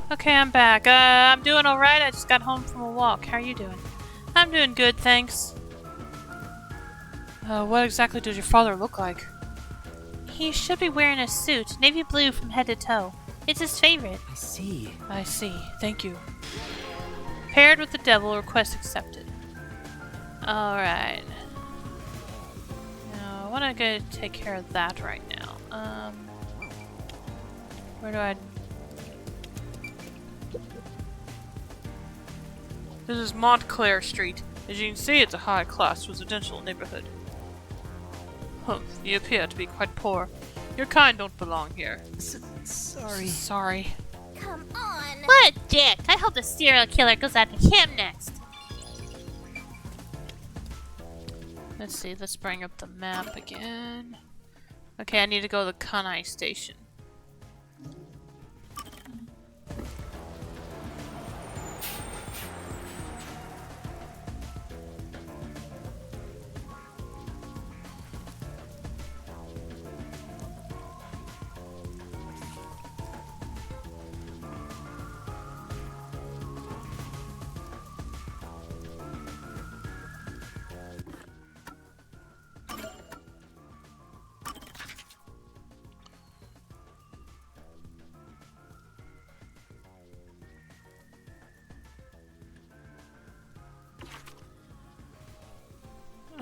Okay, I'm back. I'm doing alright. I just got home from a walk. How are you doing? I'm doing good, thanks. What exactly does your father look like? He should be wearing a suit, navy blue from head to toe. It's his favorite. I see. I see. Thank you. Paired with the devil, request accepted. Alright. Now, I want to go take care of that right now. Where do I... This is Montclair Street. As you can see, it's a high-class residential neighborhood. Humph, you appear to be quite poor. Your kind don't belong here. Sorry. Sorry. Come on. What a dick! I hope the serial killer goes after him next. Let's see, let's bring up the map again. Okay, I need to go to the Kanai station.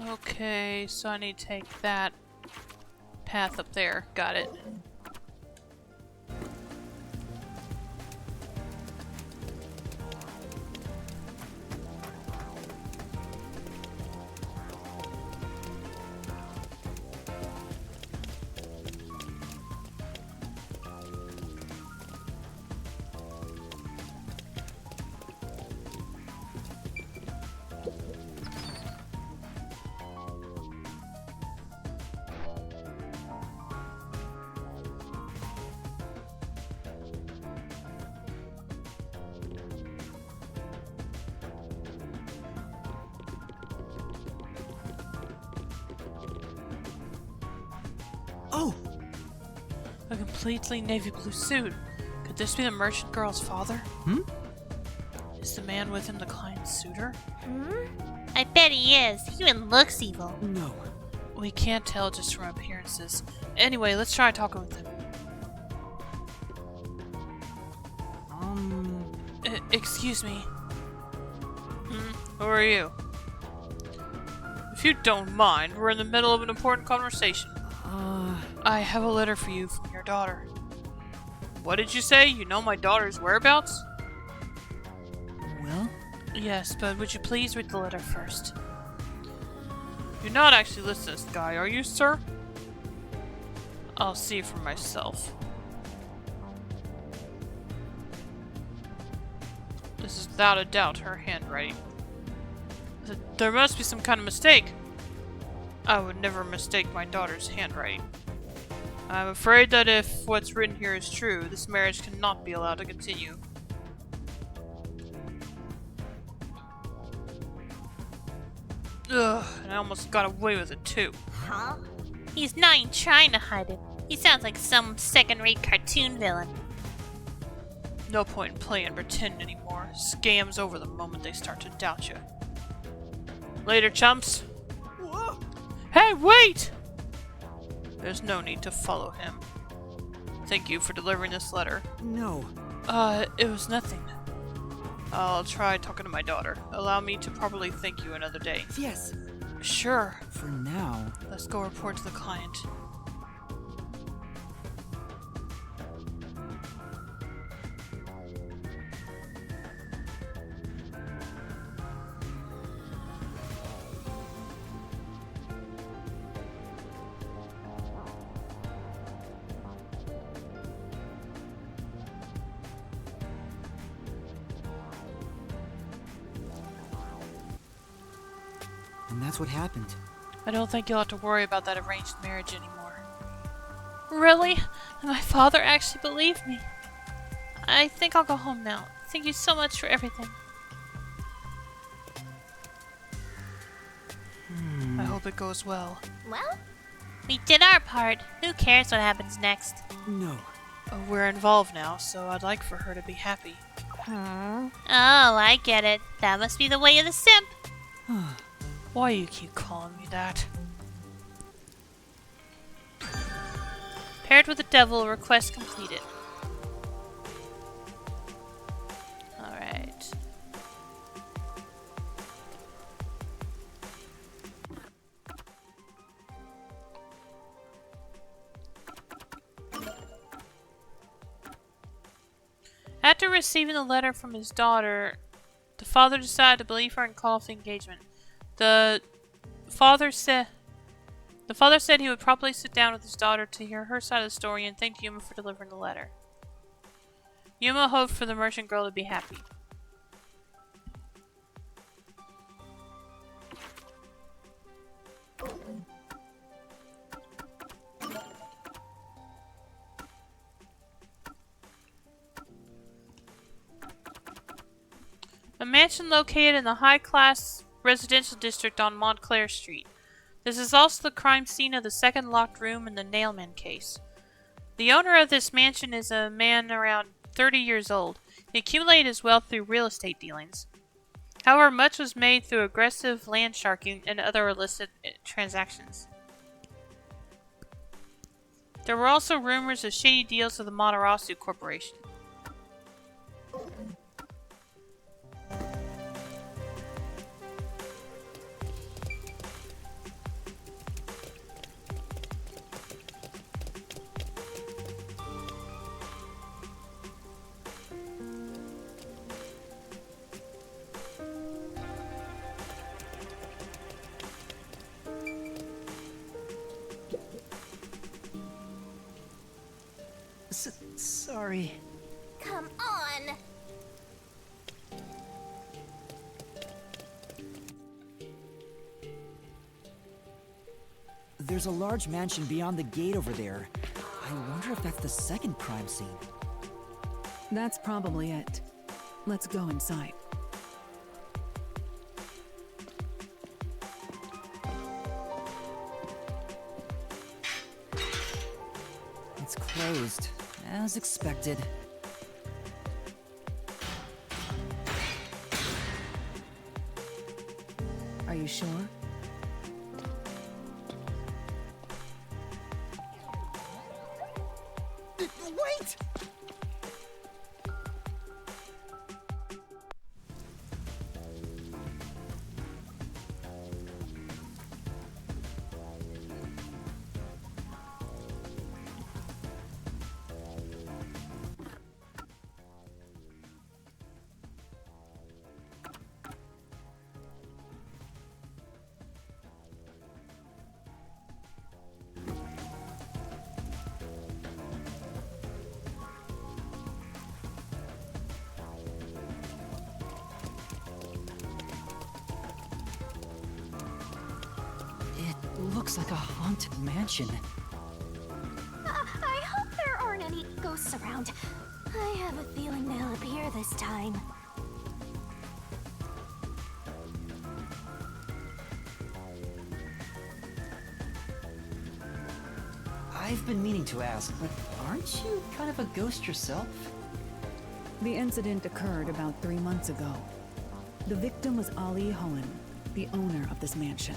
Okay, so I need to take that path up there. Got it. Oh! A completely navy blue suit. Could this be the merchant girl's father? Hmm? Is the man with him the client's suitor? I bet he is. He even looks evil. No. We can't tell just from appearances. Anyway, let's try talking with him. Excuse me. Who are you? If you don't mind, we're in the middle of an important conversation. I have a letter for you from your daughter. What did you say? You know my daughter's whereabouts? Well? Yes, but would you please read the letter first? You're not actually listening to this guy, are you, sir? I'll see for myself. This is without a doubt her handwriting. There must be some kind of mistake. I would never mistake my daughter's handwriting. I'm afraid that if what's written here is true, this marriage cannot be allowed to continue. Ugh, and I almost got away with it too. Huh? He's not even trying to hide it. He sounds like some second-rate cartoon villain. No point in playing pretend anymore. Scam's over the moment they start to doubt you. Later, chumps. Whoa! Hey, wait! There's no need to follow him. Thank you for delivering this letter. No. It was nothing. I'll try talking to my daughter. Allow me to properly thank you another day. Yes. Sure. For now. Let's go report to the client. And that's what happened. I don't think you'll have to worry about that arranged marriage anymore. Really? My father actually believed me. I think I'll go home now. Thank you so much for everything. I hope it goes well. Well, We did our part. Who cares what happens next? No. we're involved now, so I'd like for her to be happy. Hmm. Oh, I get it. That must be the way of the simp. Why you keep calling me that? Paired with the devil, request completed. Alright. After receiving the letter from his daughter, the father decided to believe her and call off the engagement. The father said he would probably sit down with his daughter to hear her side of the story and thanked Yuma for delivering the letter. Yuma hoped for the merchant girl to be happy. A mansion located in the high-class residential district on Montclair Street. This is also the crime scene of the second locked room in the Nailman case. The owner of this mansion is a man around 30 years old. He accumulated his wealth through real estate dealings. However, much was made through aggressive land sharking and other illicit transactions. There were also rumors of shady deals with the Matarasu Corporation. Sorry. Come on! There's a large mansion beyond the gate over there. I wonder if that's the second crime scene. That's probably it. Let's go inside. It's closed, as expected. Are you sure? Wait! Looks like a haunted mansion. I hope there aren't any ghosts around. I have a feeling they'll appear this time. I've been meaning to ask, but aren't you kind of a ghost yourself? The incident occurred about 3 months ago. The victim was Ali Hohen, the owner of this mansion.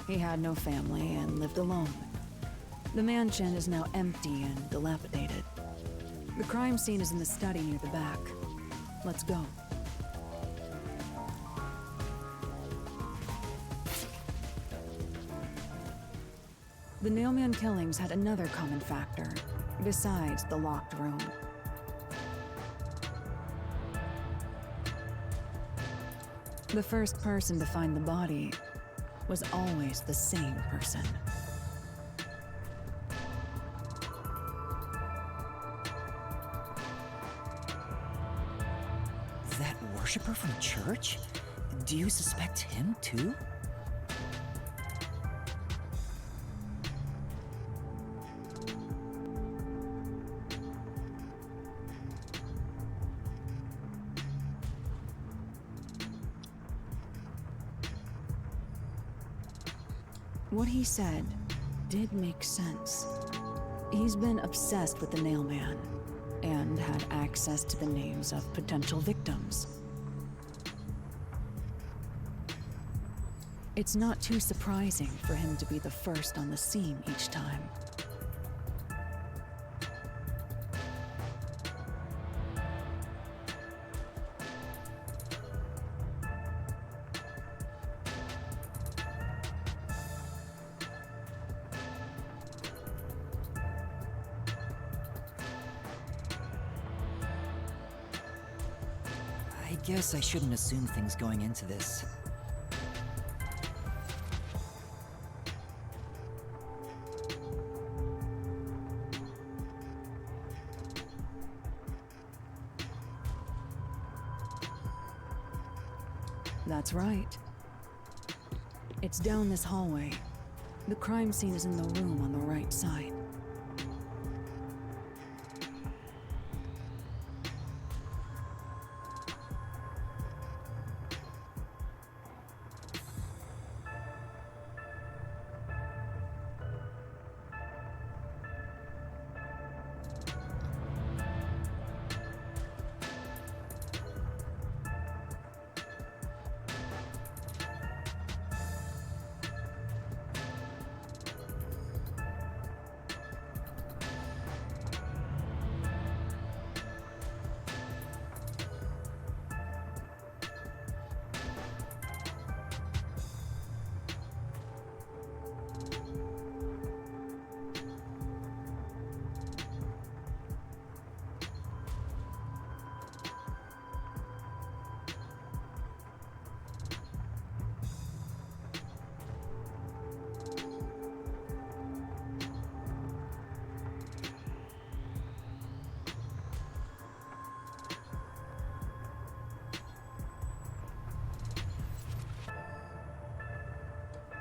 He had no family and lived alone. The mansion is now empty and dilapidated. The crime scene is in the study near the back. Let's go. The Nailman killings had another common factor, besides the locked room. The first person to find the body was always the same person. That worshiper from church? Do you suspect him too? What he said did make sense. He's been obsessed with the Nailman, and had access to the names of potential victims. It's not too surprising for him to be the first on the scene each time. I guess I shouldn't assume things going into this. That's right. It's down this hallway. The crime scene is in the room on the right side.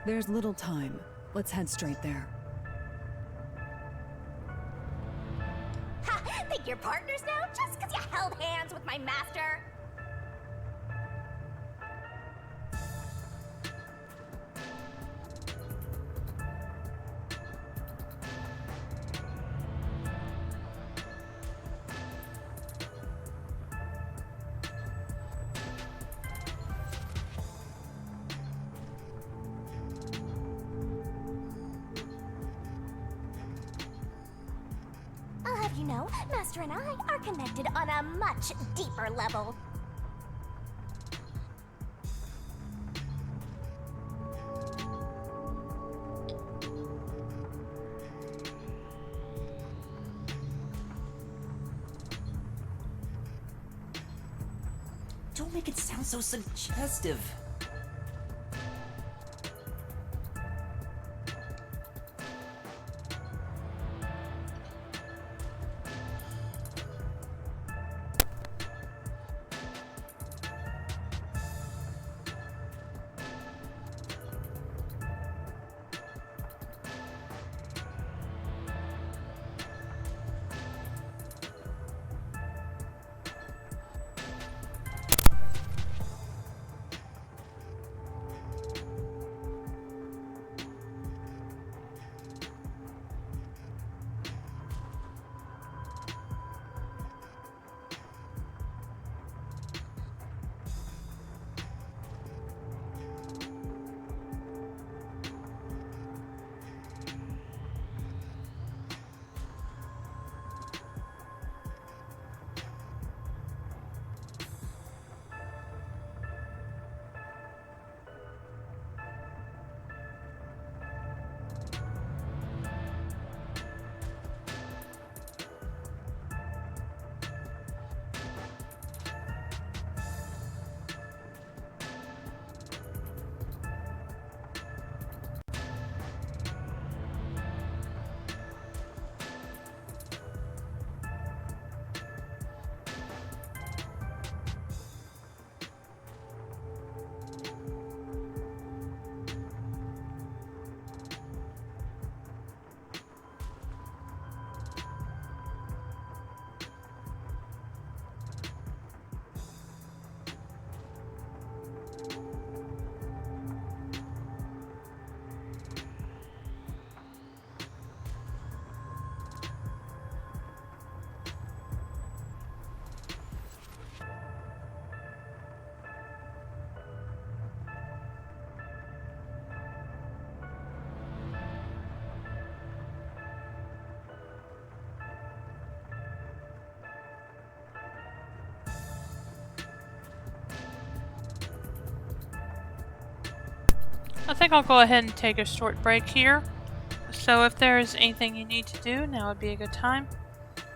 There's little time. Let's head straight there. Ha! Think you're partners now just because you held hands with my master? I'll have you know, Master and I are connected on a much deeper level. Don't make it sound so suggestive. I think I'll go ahead and take a short break here. So if there's anything you need to do, now would be a good time.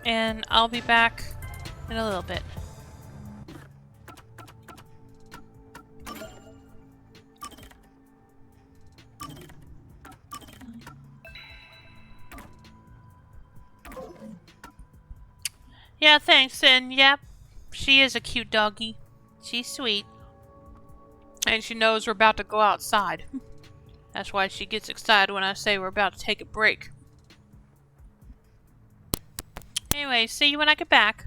And I'll be back in a little bit. Yeah, thanks. And yep, she is a cute doggy. She's sweet. And she knows we're about to go outside. That's why she gets excited when I say we're about to take a break. Anyway, see you when I get back.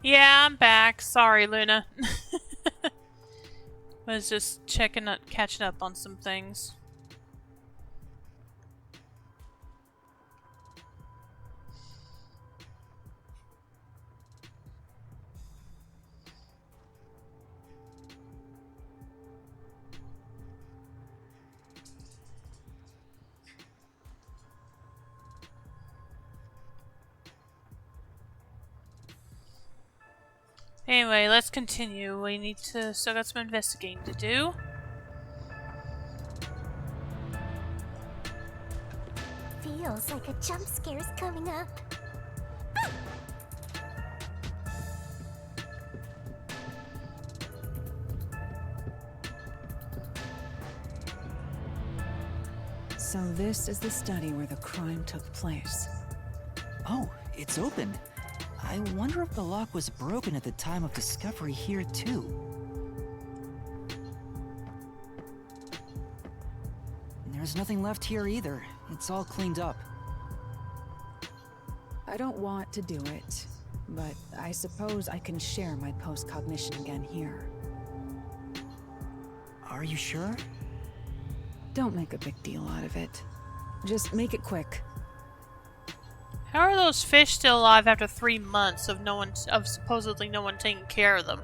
Yeah, I'm back. Sorry, Luna. Was just catching up on some things. Anyway, let's continue. We need to still got some investigating to do. Feels like a jump scare's coming up. So this is the study where the crime took place. Oh, it's open. I wonder if the lock was broken at the time of discovery here, too. There's nothing left here either. It's all cleaned up. I don't want to do it, but I suppose I can share my post-cognition again here. Are you sure? Don't make a big deal out of it. Just make it quick. How are those fish still alive after 3 months of supposedly no one taking care of them?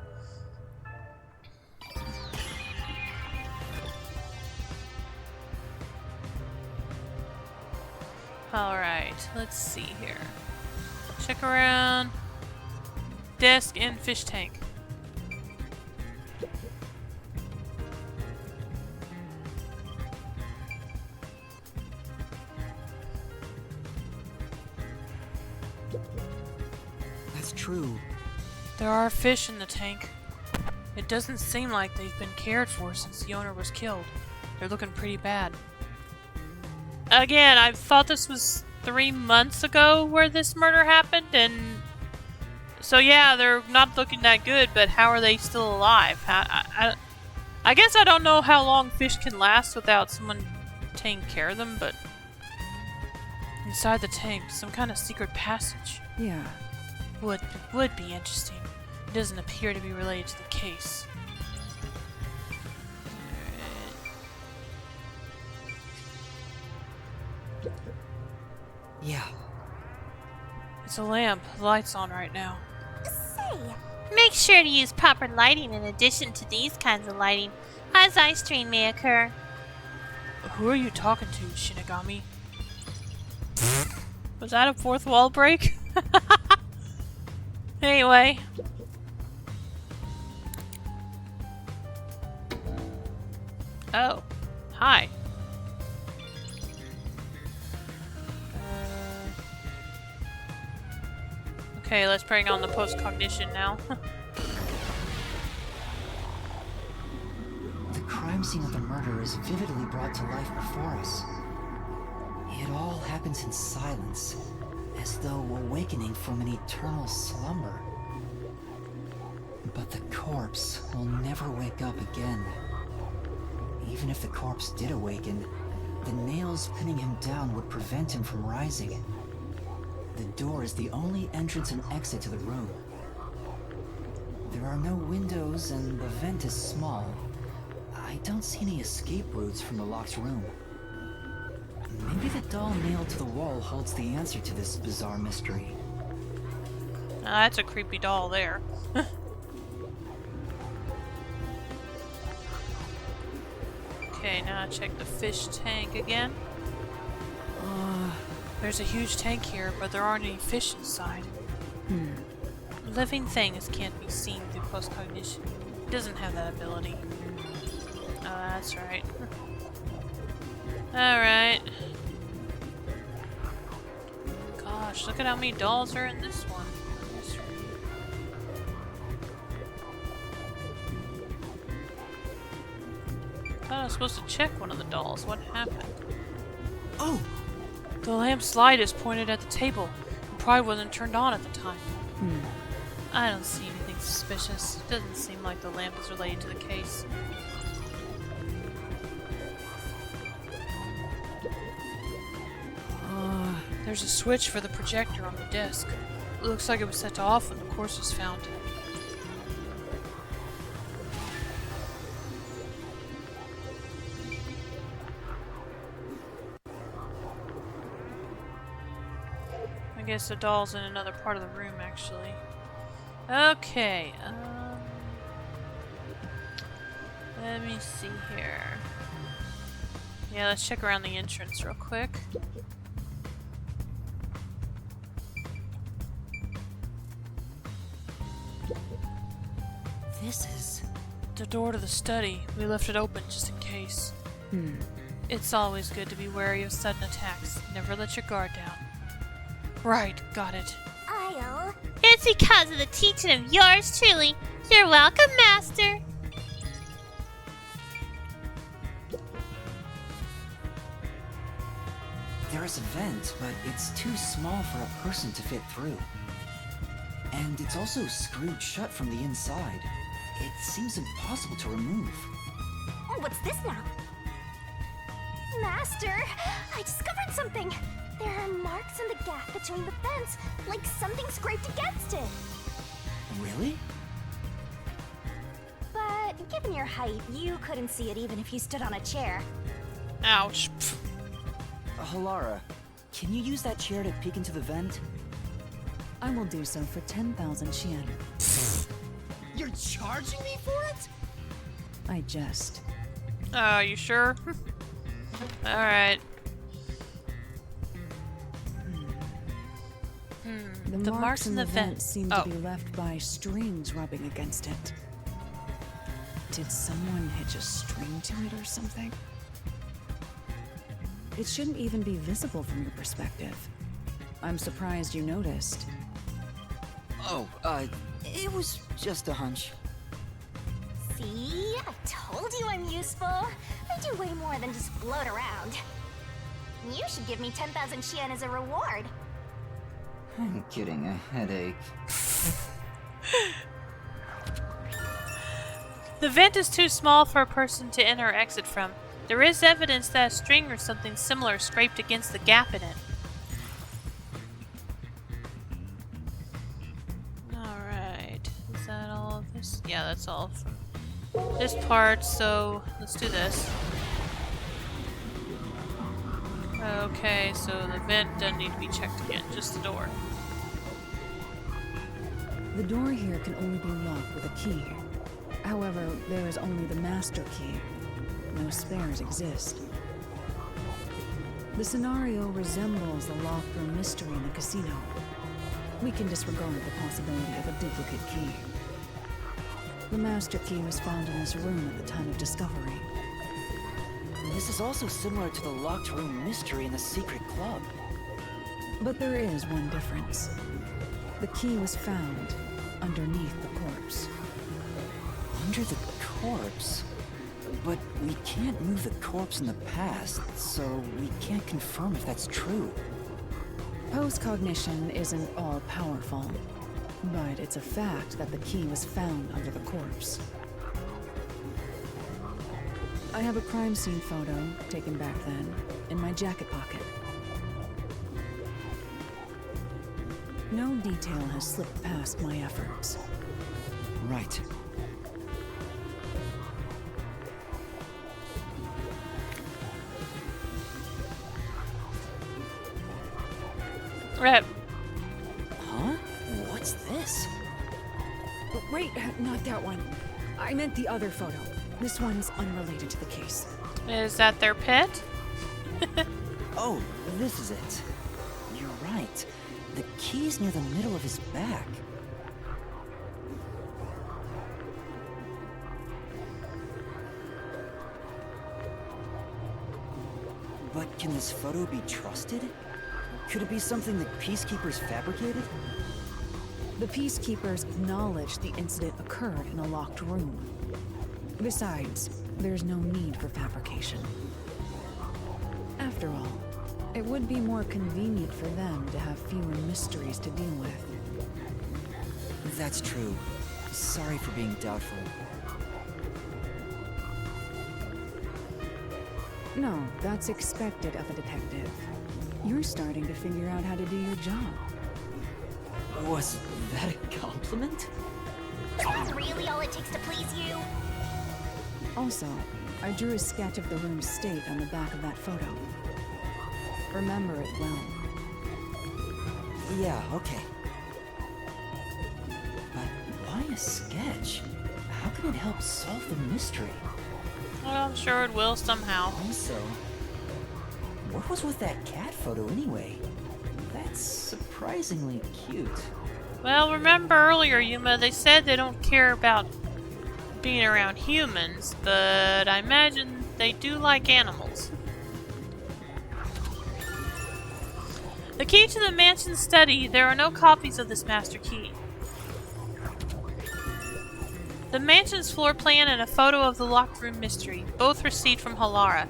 Alright, let's see here. Check around. Desk and fish tank. That's true. There are fish in the tank. It doesn't seem like they've been cared for since the owner was killed. They're looking pretty bad. Again, I thought this was 3 months ago where this murder happened, and so yeah, they're not looking that good, but how are they still alive? I guess I don't know how long fish can last without someone taking care of them, but inside the tank, some kind of secret passage. Yeah. Would be interesting. It doesn't appear to be related to the case. Yeah. It's a lamp. The light's on right now. Say, Make sure to use proper lighting in addition to these kinds of lighting, as eye strain may occur. Who are you talking to, Shinigami? Was that a fourth wall break? Anyway. Oh. Hi. Okay, let's bring on the post-cognition now. The crime scene of the murder is vividly brought to life before us. It all happens in silence, as though awakening from an eternal slumber. But the corpse will never wake up again. Even if the corpse did awaken, the nails pinning him down would prevent him from rising. The door is the only entrance and exit to the room. There are no windows and the vent is small. I don't see any escape routes from the locked room. Maybe the doll nailed to the wall holds the answer to this bizarre mystery. That's a creepy doll there. Okay, now check the fish tank again. There's a huge tank here, but there aren't any fish inside. Living things can't be seen through post-cognition. It doesn't have that ability. Oh, that's right. Alright. Gosh, look at how many dolls are in this one. I thought I was supposed to check one of the dolls. What happened? Oh! The lamp's light is pointed at the table. It probably wasn't turned on at the time. I don't see anything suspicious. It doesn't seem like the lamp is related to the case. There's a switch for the projector on the desk. It looks like it was set to off when the course was found. I guess the doll's in another part of the room, actually. Okay, let me see here. Yeah, let's check around the entrance real quick. This is... The door to the study. We left it open just in case. It's always good to be wary of sudden attacks. Never let your guard down. Right, got it. I'll... It's because of the teaching of yours truly. You're welcome, Master. There is a vent, but it's too small for a person to fit through. And it's also screwed shut from the inside. It seems impossible to remove. What's this now? Master, I discovered something. There are marks in the gap between the vents, like something scraped against it. Really? But given your height, you couldn't see it even if you stood on a chair. Ouch. Pff. Halara, can you use that chair to peek into the vent? I will do so for 10,000 Xian. You're charging me for it? I jest. You sure? Alright. The marks in the vent seem to be left by strings rubbing against it. Did someone hitch a string to it or something? It shouldn't even be visible from your perspective. I'm surprised you noticed. Oh, it was just a hunch. See? I told you I'm useful. I do way more than just float around. You should give me 10,000 Xian as a reward. I'm getting a headache. The vent is too small for a person to enter or exit from. There is evidence that a string or something similar scraped against the gap in it. Alright. Is that all of this? Yeah, that's all from this part, so let's do this. Okay, so the vent doesn't need to be checked again, just the door. The door here can only be locked with a key. However, there is only the master key. No spares exist. The scenario resembles the locked room mystery in the casino. We can disregard the possibility of a duplicate key. The master key was found in this room at the time of discovery. This is also similar to the locked room mystery in the secret club. But there is one difference. The key was found underneath the corpse. Under the corpse? But we can't move the corpse in the past, so we can't confirm if that's true. Post-cognition isn't all-powerful, but it's a fact that the key was found under the corpse. I have a crime scene photo, taken back then, in my jacket pocket. No detail has slipped past my efforts. Right. Rep. Huh? What's this? Wait, not that one. I meant the other photo. This one's unrelated to the case. Is that their pet? Oh, this is it. You're right. The key's near the middle of his back. But can this photo be trusted? Could it be something the Peacekeepers fabricated? The Peacekeepers acknowledged the incident occurred in a locked room. Besides, there's no need for fabrication. After all, it would be more convenient for them to have fewer mysteries to deal with. That's true. Sorry for being doubtful. No, that's expected of a detective. You're starting to figure out how to do your job. Was that a compliment? Is that really all it takes to please you? Also, I drew a sketch of the room's state on the back of that photo. Remember it well. Yeah, okay. But why a sketch? How can it help solve the mystery? Well, I'm sure it will somehow. Also, what was with that cat photo anyway? That's surprisingly cute. Well, remember earlier, Yuma, they said they don't care about being around humans, but I imagine they do like animals. The key to the mansion study. There are no copies of this master key. The mansion's floor plan and a photo of the locked room mystery, both received from Halara.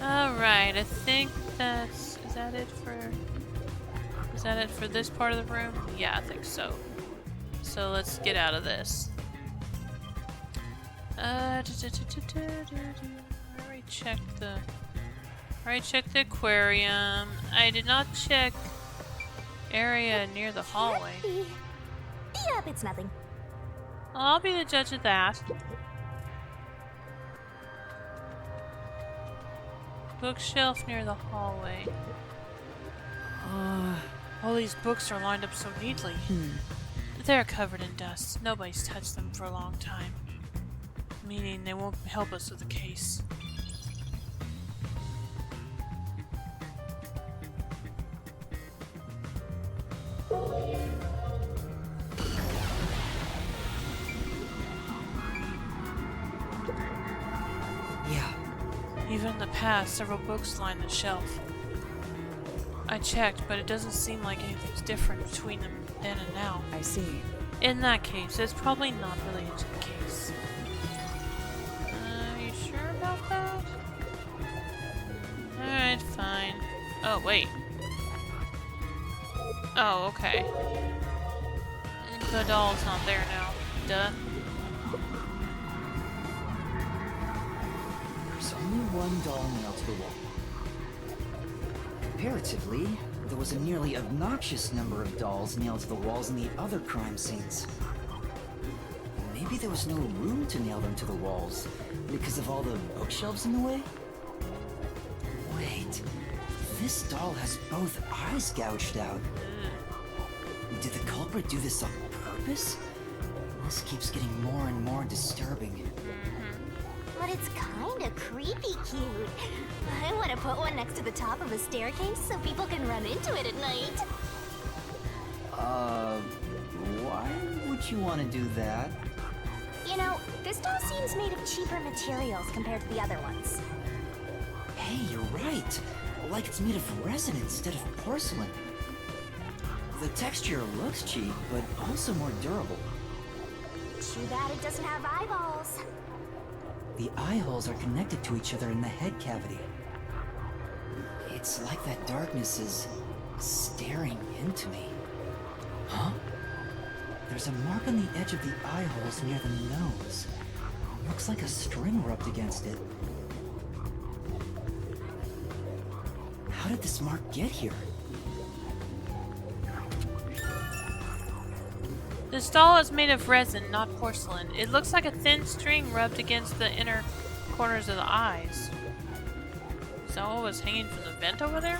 Alright, I think that's... Is that it for this part of the room? Yeah, I think so. So let's get out of this. I already checked the aquarium. I did not check area near the hallway. Yep, it's nothing. I'll be the judge of that. Bookshelf near the hallway. All these books are lined up so neatly. They're covered in dust. Nobody's touched them for a long time. Meaning they won't help us with the case. Yeah. Even in the past, several books line the shelf. I checked, but it doesn't seem like anything's different between them then and now. I see. In that case, it's probably not related to the case. Are you sure about that? Alright, fine. Oh, wait. Oh, okay. The doll's not there now. Duh. There's only one doll nailed to the wall. Comparatively, there was a nearly obnoxious number of dolls nailed to the walls in the other crime scenes. Maybe there was no room to nail them to the walls because of all the bookshelves in the way? Wait, this doll has both eyes gouged out. Did the culprit do this on purpose? This keeps getting more and more disturbing. But it's kinda creepy cute. I wanna put one next to the top of a staircase so people can run into it at night. Why would you want to do that? You know, this doll seems made of cheaper materials compared to the other ones. Hey, you're right. Like it's made of resin instead of porcelain. The texture looks cheap, but also more durable. Too bad it doesn't have eyeballs. The eye holes are connected to each other in the head cavity. It's like that darkness is staring into me. Huh? There's a mark on the edge of the eye holes near the nose. Looks like a string rubbed against it. How did this mark get here? This doll is made of resin, not porcelain. It looks like a thin string rubbed against the inner corners of the eyes. Is that what was hanging from the vent over there?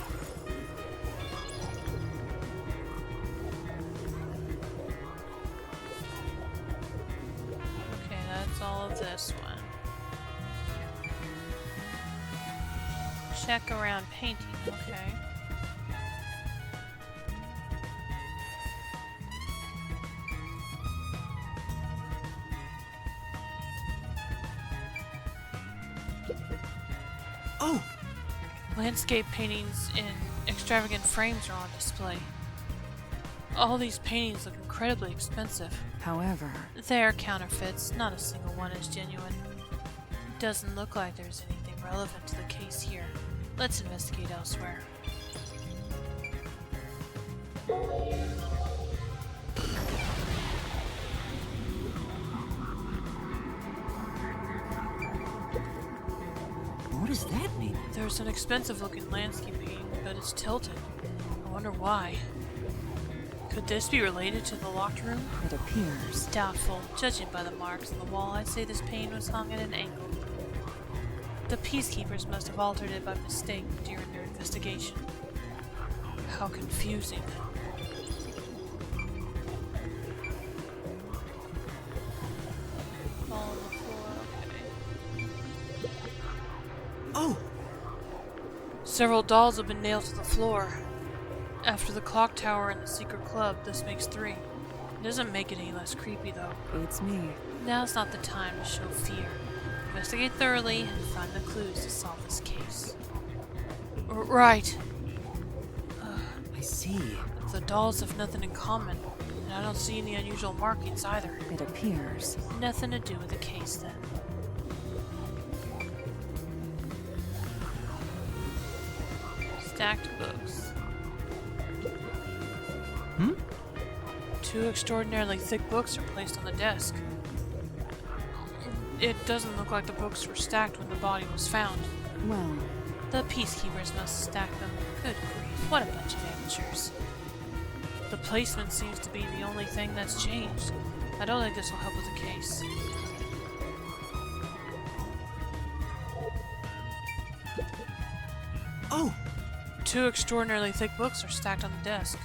Okay, that's all of this one. Check around painting, okay. Oh! Landscape paintings in extravagant frames are on display. All these paintings look incredibly expensive. However, They're counterfeits, not a single one is genuine. It doesn't look like there's anything relevant to the case here. Let's investigate elsewhere. What does that mean? There's an expensive looking landscape painting, but it's tilted. wonder why. Could this be related to the locked room? It appears. Doubtful. Judging by the marks on the wall, I'd say this pane was hung at an angle. The peacekeepers must have altered it by mistake during their investigation. How confusing. Fall on the floor, okay. Oh! Several dolls have been nailed to the floor. After the clock tower and the secret club, this makes 3. It doesn't make it any less creepy, though. Beats me. Now's not the time to show fear. Investigate thoroughly and find the clues to solve this case. Right. I see. The dolls have nothing in common, and I don't see any unusual markings either. It appears. Nothing to do with the case, then. Stacked books. 2 extraordinarily thick books are placed on the desk. It doesn't look like the books were stacked when the body was found. Well, The peacekeepers must stack them. Good grief, what a bunch of amateurs. The placement seems to be the only thing that's changed. I don't think this will help with the case. Oh! 2 extraordinarily thick books are stacked on the desk.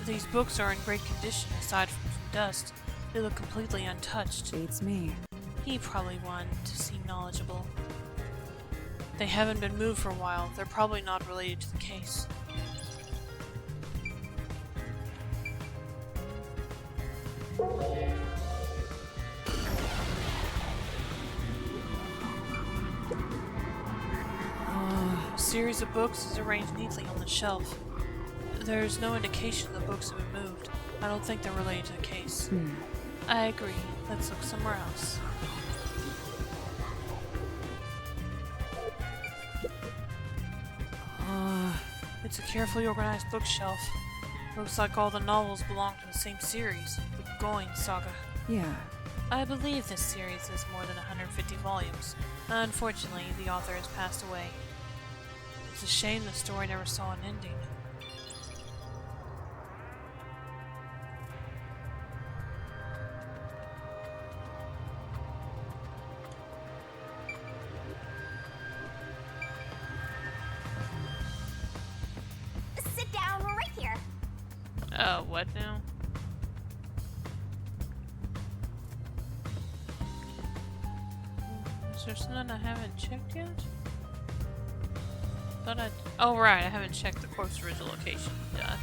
These books are in great condition aside from dust. They look completely untouched. beats me. He probably wanted to seem knowledgeable. They haven't been moved for a while. They're probably not related to the case. A series of books is arranged neatly on the shelf. There's no indication the books have been moved. I don't think they're related to the case. I agree. Let's look somewhere else. It's a carefully organized bookshelf. Looks like all the novels belong to the same series, the Goin Saga. Yeah, I believe this series has more than 150 volumes. Unfortunately, the author has passed away. It's a shame the story never saw an ending. Sit down right here. What now? Is there something I haven't checked yet? Thought I. Oh, right, I haven't checked the corpse original location. Duh.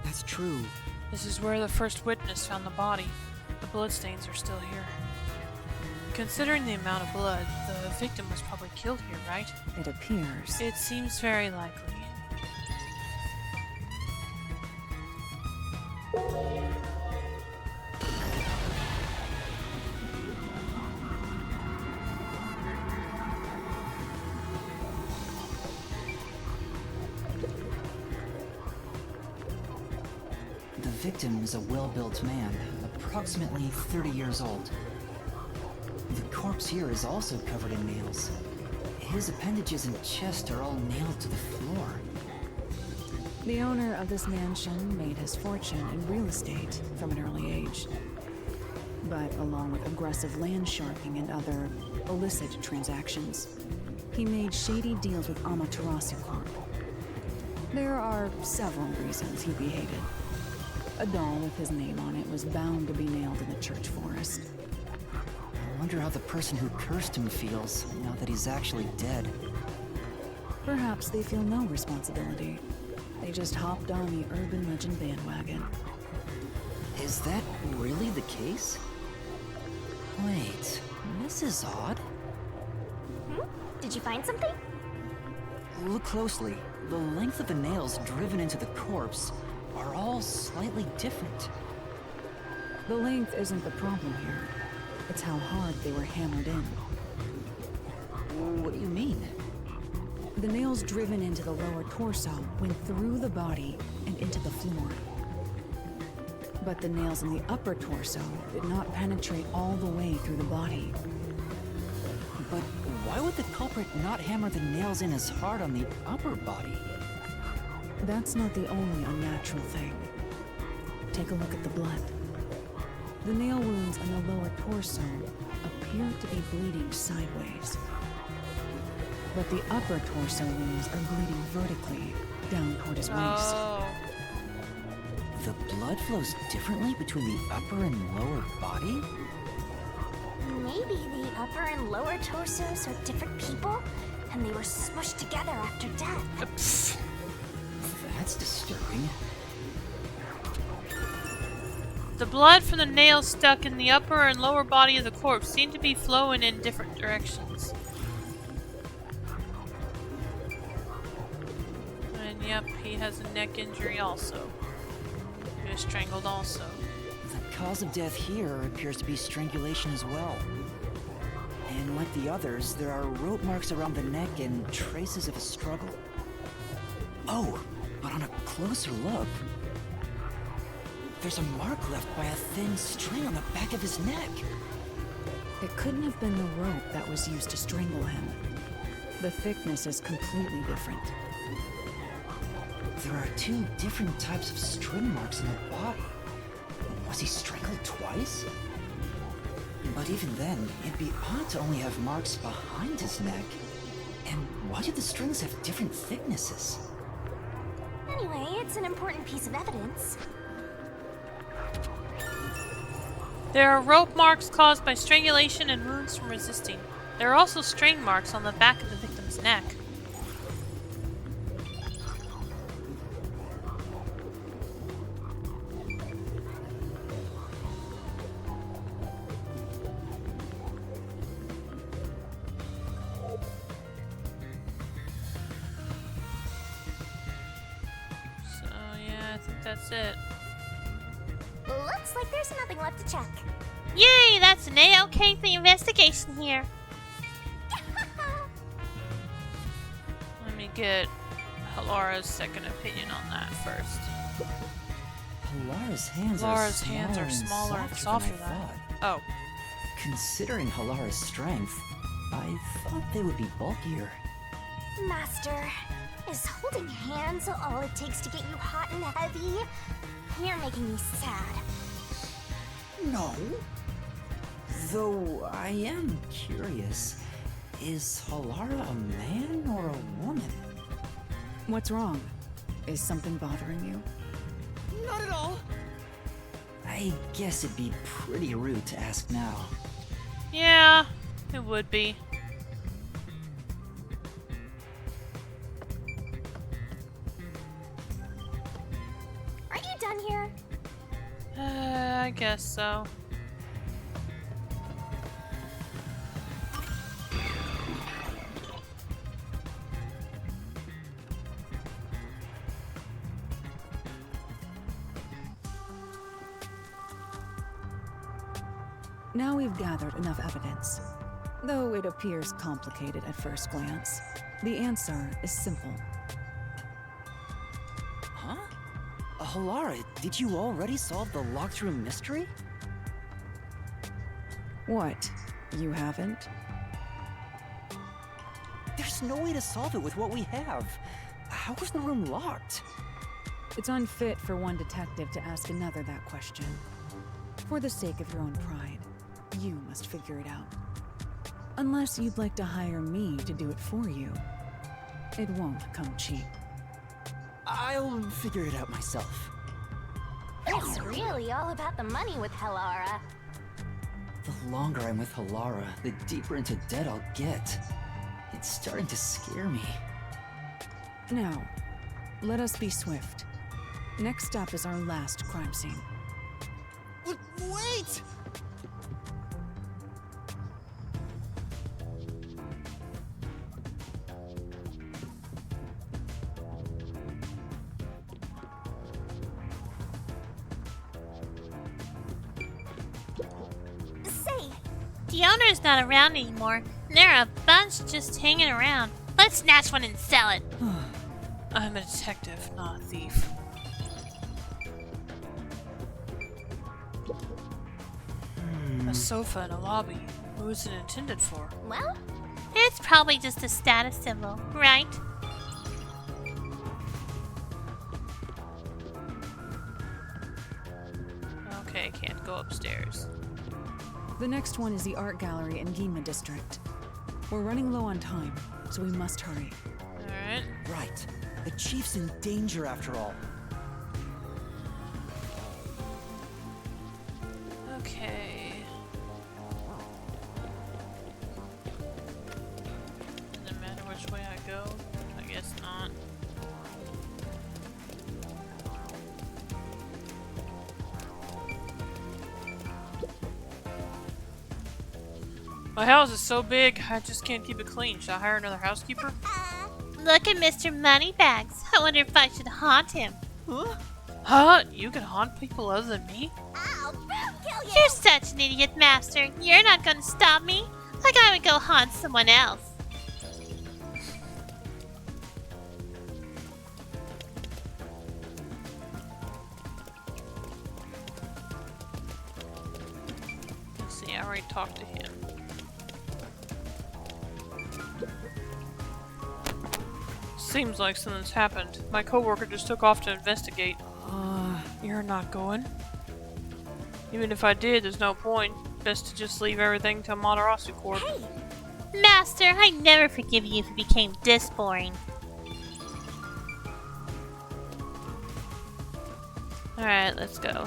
That's true. This is where the first witness found the body. The bloodstains are still here. Considering the amount of blood, the victim was probably killed here, right? it appears. It seems very likely. The victim is a well-built man, approximately 30 years old. The corpse here is also covered in nails. His appendages and chest are all nailed to the floor. The owner of this mansion made his fortune in real estate from an early age. But along with aggressive land sharking and other illicit transactions, he made shady deals with Amaterasu Corp. There are several reasons he behaved. A doll with his name on it was bound to be nailed in the church forest. I wonder how the person who cursed him feels, now that he's actually dead. Perhaps they feel no responsibility. They just hopped on the urban legend bandwagon. Is that really the case? Wait, this is odd. Did you find something? Look closely. The length of the nails driven into the corpse are all slightly different. The length isn't the problem here. It's how hard they were hammered in. What do you mean? The nails driven into the lower torso went through the body and into the floor. But the nails in the upper torso did not penetrate all the way through the body. But why would the culprit not hammer the nails in as hard on the upper body? That's not the only unnatural thing. Take a look at the blood. The nail wounds on the lower torso appear to be bleeding sideways. But the upper torso wounds are bleeding vertically down toward his waist. Oh. The blood flows differently between the upper and lower body? Maybe the upper and lower torsos are different people, and they were smushed together after death. That's disturbing. The blood from the nails stuck in the upper and lower body of the corpse seem to be flowing in different directions. And yep, he has a neck injury also. He was strangled also. The cause of death here appears to be strangulation as well. And like the others, there are rope marks around the neck and traces of a struggle. Oh, but on a closer look, there's a mark left by a thin string on the back of his neck. It couldn't have been the rope that was used to strangle him. The thickness is completely different. There are two different types of string marks in the body. Was he strangled twice? But even then, it'd be odd to only have marks behind his neck. And why do the strings have different thicknesses? Anyway, it's an important piece of evidence. There are rope marks caused by strangulation and wounds from resisting. There are also string marks on the back of the victim's neck. So yeah, I think that's it. Looks like there's nothing left to check. Yay, that's an A-OK for the investigation here. Let me get Halara's second opinion on that first. Halara's hands Halara's hands are smaller and softer than I than thought. Oh. Considering Halara's strength, I thought they would be bulkier. Master, is holding hands all it takes to get you hot and heavy? You're making me sad. No. Though I am curious, is Halara a man or a woman? What's wrong? Is something bothering you? Not at all. I guess it'd be pretty rude to ask now. Yeah, it would be. Are you done here? I guess so. Now we've gathered enough evidence. Though it appears complicated at first glance, the answer is simple. Huh? Halara, did you already solve the locked room mystery? What? You haven't? There's no way to solve it with what we have. How was the room locked? It's unfit for one detective to ask another that question. For the sake of your own pride, you must figure it out. Unless you'd like to hire me to do it for you. It won't come cheap. I'll figure it out myself. It's really all about the money with Halara. The longer I'm with Halara, the deeper into debt I'll get. It's starting to scare me. Now, let us be swift. Next up is our last crime scene. Wait! Say, The owner's not around anymore, and there are a bunch just hanging around. Let's snatch one and sell it. I'm a detective, not a thief. sofa in a lobby. Who is it intended for? Well, It's probably just a status symbol, right? Okay, can't go upstairs. The next one is the art gallery in Gima District. We're running low on time, so we must hurry. Alright. Right. The chief's in danger after all. Okay. Doesn't matter which way I go. I guess not. My house is so big, I just can't keep it clean. Should I hire another housekeeper? Look at Mr. Moneybags. I wonder if I should haunt him. Huh? You can haunt people other than me? I'll kill you! You're such an idiot, Master. You're not gonna stop me. Like I would go haunt someone else. Let's see, I already talked to him. Seems like something's happened. My coworker just took off to investigate. You're not going? Even if I did, there's no point. Best to just leave everything to Amaterasu Corp. Master, I never forgive you if you became this boring. Alright, let's go.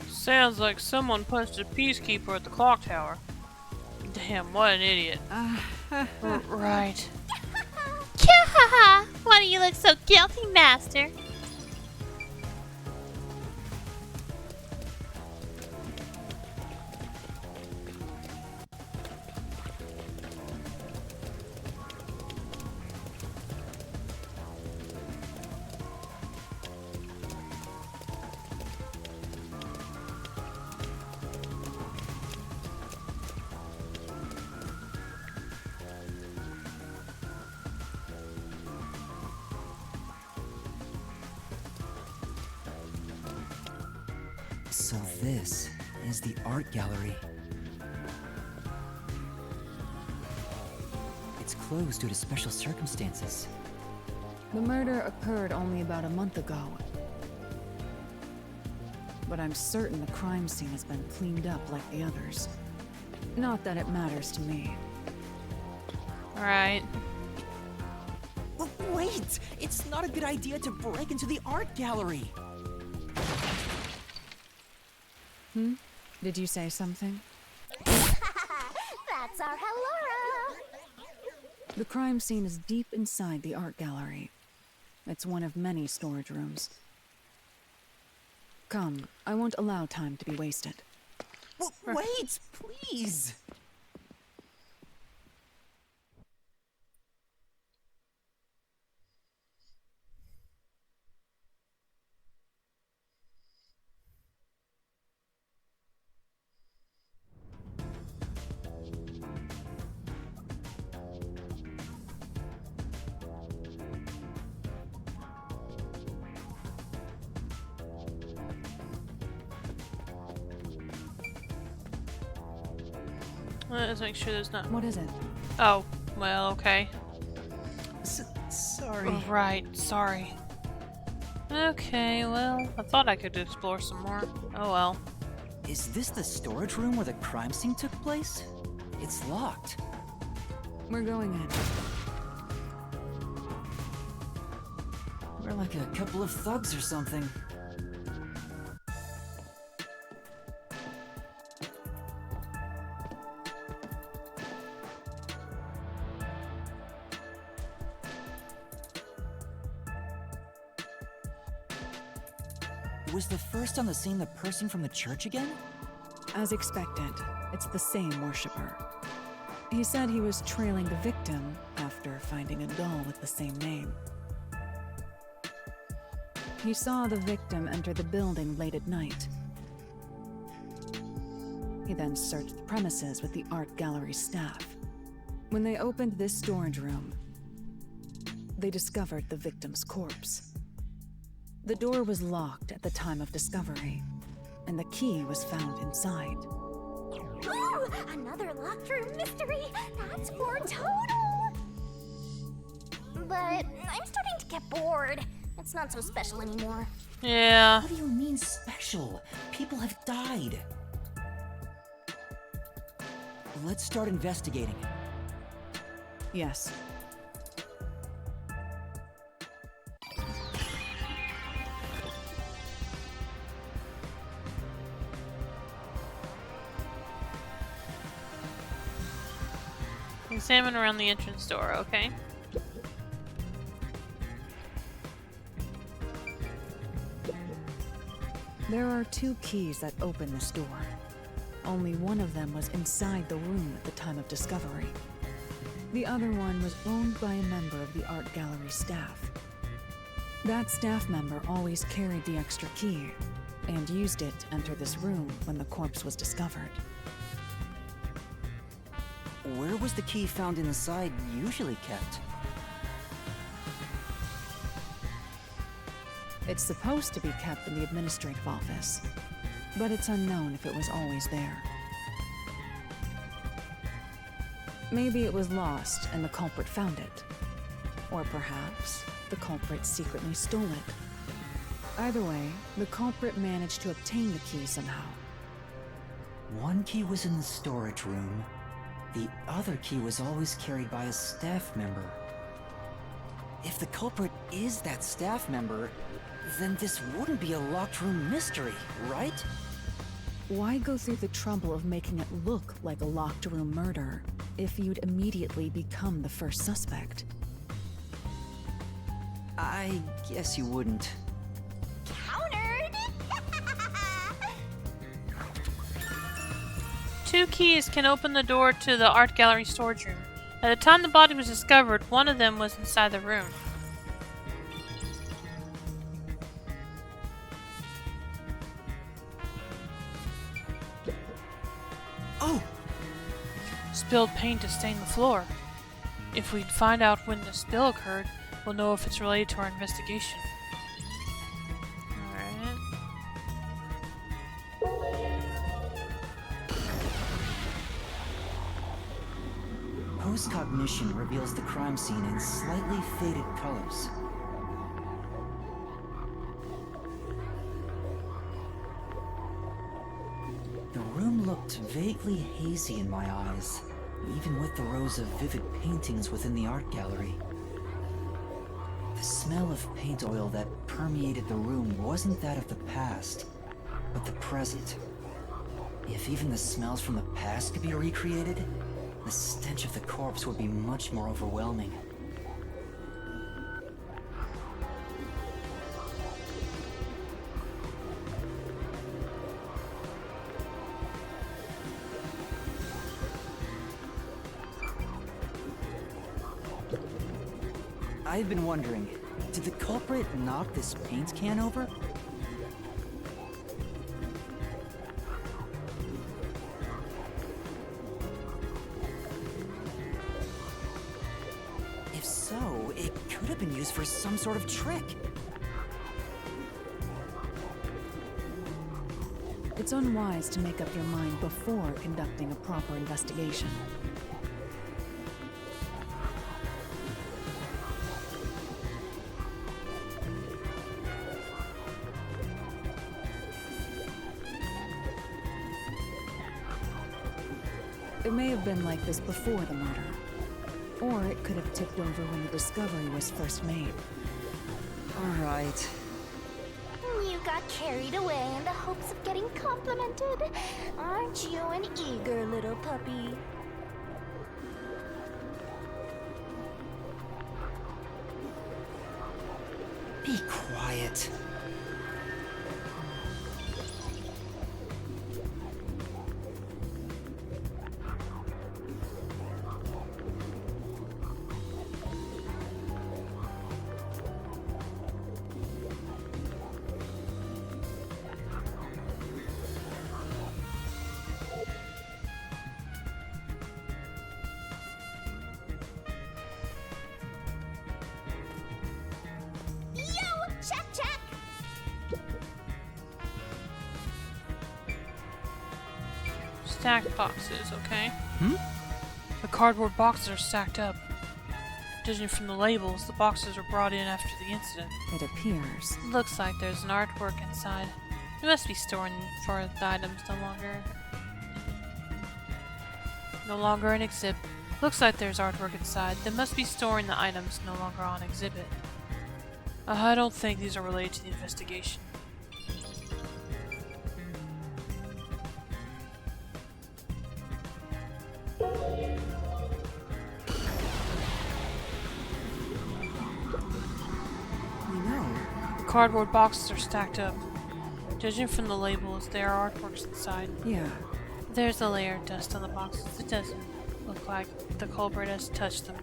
Sounds like someone punched a peacekeeper at the clock tower. Damn, what an idiot. Right. Kyahaha! Why do you look so guilty, Master? So this is the art gallery. It's closed due to special circumstances. The murder occurred only about a month ago. But I'm certain the crime scene has been cleaned up like the others. Not that it matters to me. Alright. Wait! It's not a good idea to break into the art gallery! Did you say something? That's our Hellora! The crime scene is deep inside the art gallery. It's one of many storage rooms. Come, I won't allow time to be wasted. Wait, please! Let's make sure there's not. What is it? Oh, well, okay. Sorry. Oh, right, sorry. Okay, well, I thought I could explore some more. Oh well. Is this the storage room where the crime scene took place? It's locked. We're going in. We're like a couple of thugs or something. Was the first on the scene the person from the church again? As expected, it's the same worshipper. He said he was trailing the victim after finding a doll with the same name. He saw the victim enter the building late at night. He then searched the premises with the art gallery staff. When they opened this storage room, they discovered the victim's corpse. The door was locked at the time of discovery, and the key was found inside. Ooh, another locked room mystery! That's more total! But I'm starting to get bored. It's not so special anymore. Yeah. What do you mean special? People have died. Let's start investigating. Yes. Examine around the entrance door, okay? There are 2 keys that open this door. Only one of them was inside the room at the time of discovery. The other one was owned by a member of the art gallery staff. That staff member always carried the extra key and used it to enter this room when the corpse was discovered. Where was the key found inside usually kept? It's supposed to be kept in the administrative office, but it's unknown if it was always there. Maybe it was lost and the culprit found it. Or perhaps the culprit secretly stole it. Either way, the culprit managed to obtain the key somehow. One key was in the storage room. The other key was always carried by a staff member. If the culprit is that staff member, then this wouldn't be a locked room mystery, right? Why go through the trouble of making it look like a locked room murder if you'd immediately become the first suspect? I guess you wouldn't. Countered! 2 keys can open the door to the art gallery storage room. At the time the body was discovered, one of them was inside the room. Oh! Spilled paint to stain the floor. If we find out when the spill occurred, we'll know if it's related to our investigation. Alright. Post-cognition reveals the crime scene in slightly faded colors. The room looked vaguely hazy in my eyes, even with the rows of vivid paintings within the art gallery. The smell of paint oil that permeated the room wasn't that of the past, but the present. If even the smells from the past could be recreated, the stench of the corpse would be much more overwhelming. I've been wondering, did the culprit knock this paint can over? If so, it could have been used for some sort of trick. It's unwise to make up your mind before conducting a proper investigation. It may have been like this before the murder, or it could have tipped over when the discovery was first made. All right. You got carried away in the hopes of getting complimented. Aren't you an eager little puppy? Be quiet. stacked boxes, okay? Hmm? The cardboard boxes are stacked up. Judging from the labels, the boxes were brought in after the incident. It appears. Looks like there's an artwork inside. It must be storing for the items no longer an exhibit. Looks like there's artwork inside. They must be storing the items no longer on exhibit. I don't think these are related to the investigation. The cardboard boxes are stacked up. Judging from the labels, there are artworks inside. Yeah. There's a layer of dust on the boxes. It doesn't look like the culprit has touched them.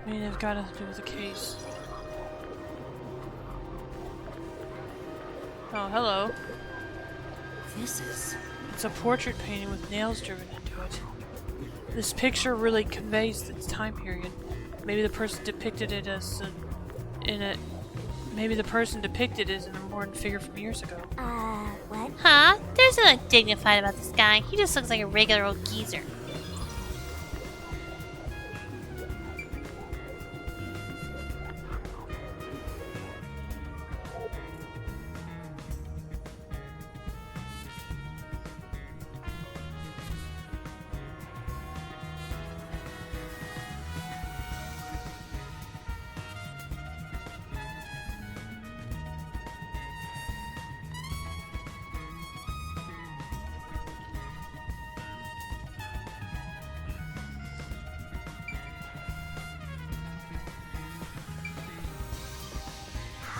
I mean, they've got to do with the case. Oh, hello. It's a portrait painting with nails driven into it. This picture really conveys its time period. Maybe the person depicted it as maybe the person depicted as an important figure from years ago. What? Huh? There's nothing dignified about this guy. He just looks like a regular old geezer.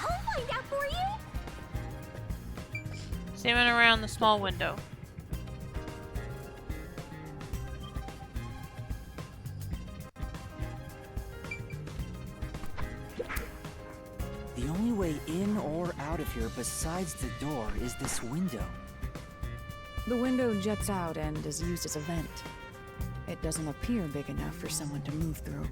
I'll find out for you. Staring around the small window. The only way in or out of here besides the door is this window. The window juts out and is used as a vent. It doesn't appear big enough for someone to move through.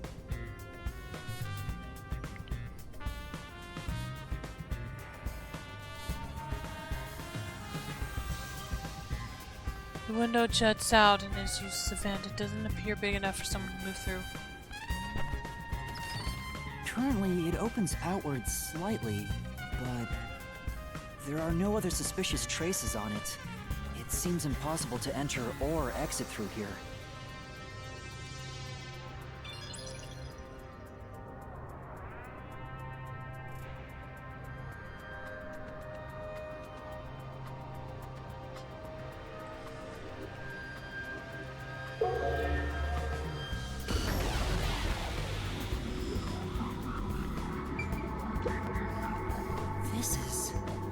The window juts out and is used as a vent. It doesn't appear big enough for someone to move through. Currently, it opens outwards slightly, but there are no other suspicious traces on it. It seems impossible to enter or exit through here.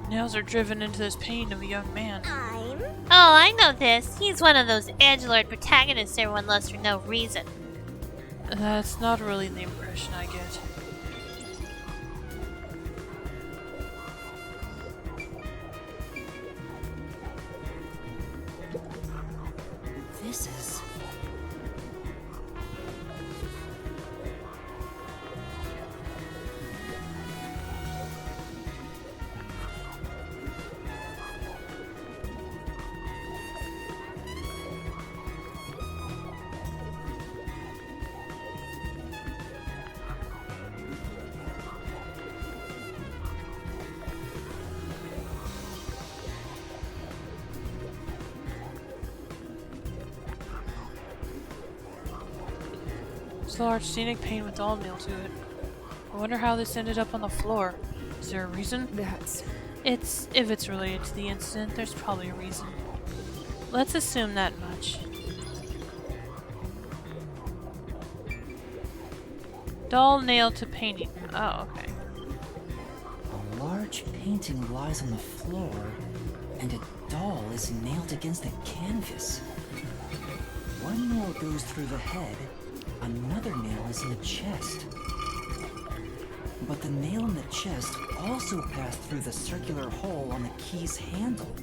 Nails are driven into this painting of a young man. I'm... Oh, I know this. He's one of those edgelord protagonists everyone loves for no reason. That's not really the impression I get. This is... It's a large scenic painting with doll nail to it. I wonder how this ended up on the floor. Is there a reason? If it's related to the incident, there's probably a reason. Let's assume that much. Doll nailed to painting. Oh, okay. A large painting lies on the floor, and it doll is nailed against the canvas. One nail goes through the head, another nail is in the chest. But the nail in the chest also passed through the circular hole on the key's handle.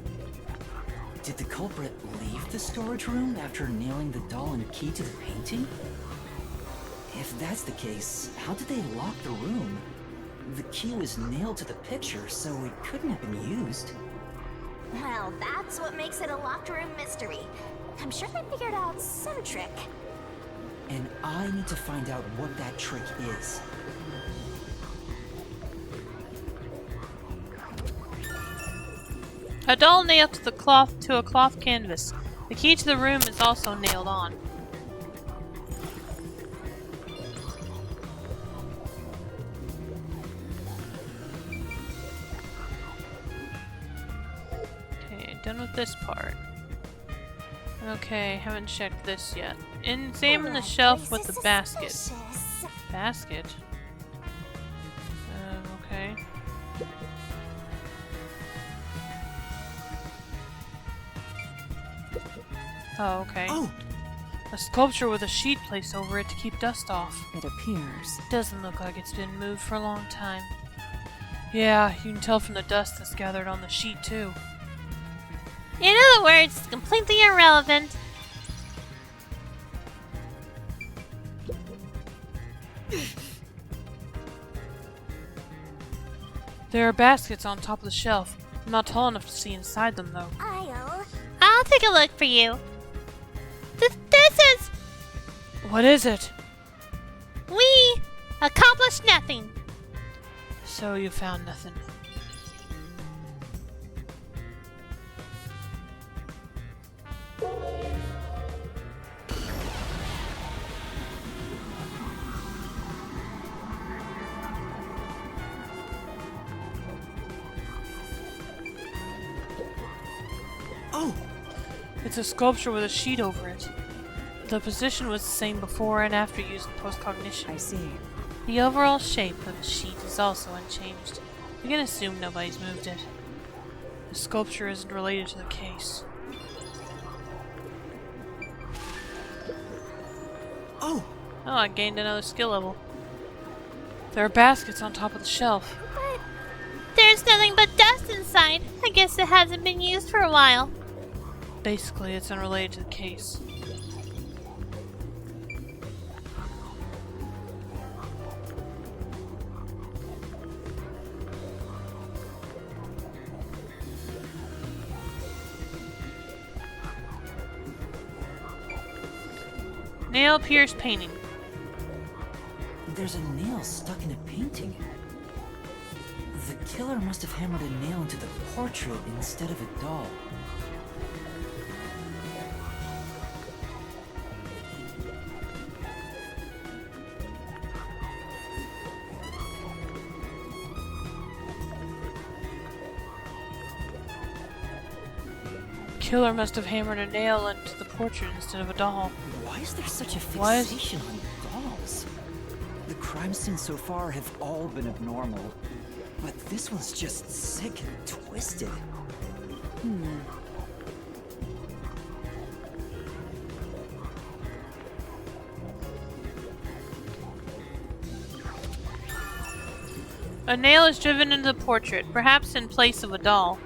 Did the culprit leave the storage room after nailing the doll and key to the painting? If that's the case, how did they lock the room? The key was nailed to the picture, so it couldn't have been used. Well, that's what makes it a locked room mystery. I'm sure they figured out some trick. And I need to find out what that trick is. A doll nailed to a cloth canvas. The key to the room is also nailed on. Okay, done with this part. Okay, haven't checked this yet. Examine the shelf with the basket. Suspicious. Basket? Okay. Oh, okay. Oh! A sculpture with a sheet placed over it to keep dust off. It appears. Doesn't look like it's been moved for a long time. Yeah, you can tell from the dust that's gathered on the sheet, too. In other words, it's completely irrelevant. There are baskets on top of the shelf. I'm not tall enough to see inside them, though. I'll take a look for you. This is... What is it? We accomplished nothing. So you found nothing. Oh! It's a sculpture with a sheet over it. The position was the same before and after using post-cognition. I see. The overall shape of the sheet is also unchanged. We can assume nobody's moved it. The sculpture isn't related to the case. Oh! Oh, I gained another skill level. There are baskets on top of the shelf. But there's nothing but dust inside. I guess it hasn't been used for a while. Basically, it's unrelated to the case. Nail pierced painting. There's a nail stuck in a painting. The killer must have hammered a nail into the portrait instead of a doll. Killer must have hammered a nail into the portrait instead of a doll. Why is there such a Why is- fixation on dolls? The crime scenes so far have all been abnormal, but this one's just sick and twisted. A nail is driven into the portrait, perhaps in place of a doll.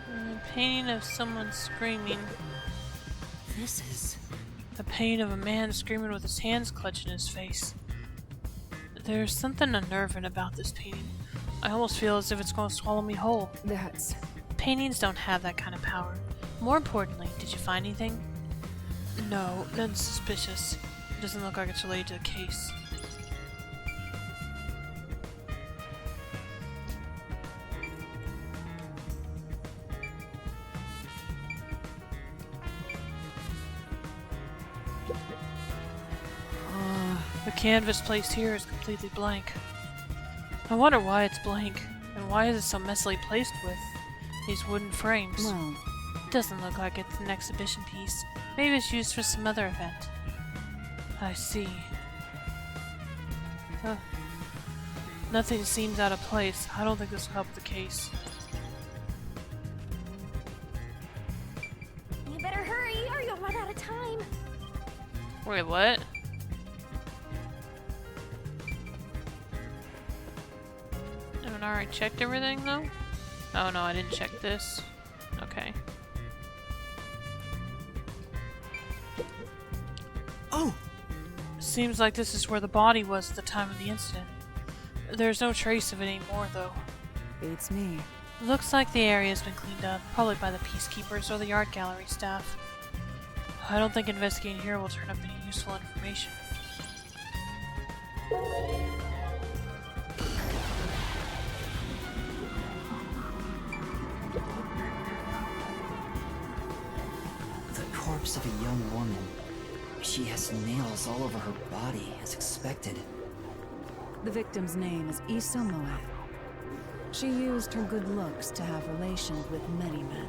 A painting of someone screaming. This is... The painting of a man screaming with his hands clutching his face. There's something unnerving about this painting. I almost feel as if it's going to swallow me whole. That's... Paintings don't have that kind of power. More importantly, did you find anything? No, nothing suspicious. It doesn't look like it's related to the case. The canvas placed here is completely blank. I wonder why it's blank, and why is it so messily placed with these wooden frames? Well, It doesn't look like it's an exhibition piece. Maybe it's used for some other event. I see. Huh. Nothing seems out of place. I don't think this will help the case. You better hurry or you'll run out of time. Wait, what? Haven't I already checked everything though? Oh no, I didn't check this. Okay. Oh! Seems like this is where the body was at the time of the incident. There's no trace of it anymore though. beats me. Looks like the area's been cleaned up, probably by the peacekeepers or the art gallery staff. I don't think investigating here will turn up any useful information. The corpse of a young woman. She has nails all over her body, as expected. The victim's name is Issa Moed. She used her good looks to have relations with many men.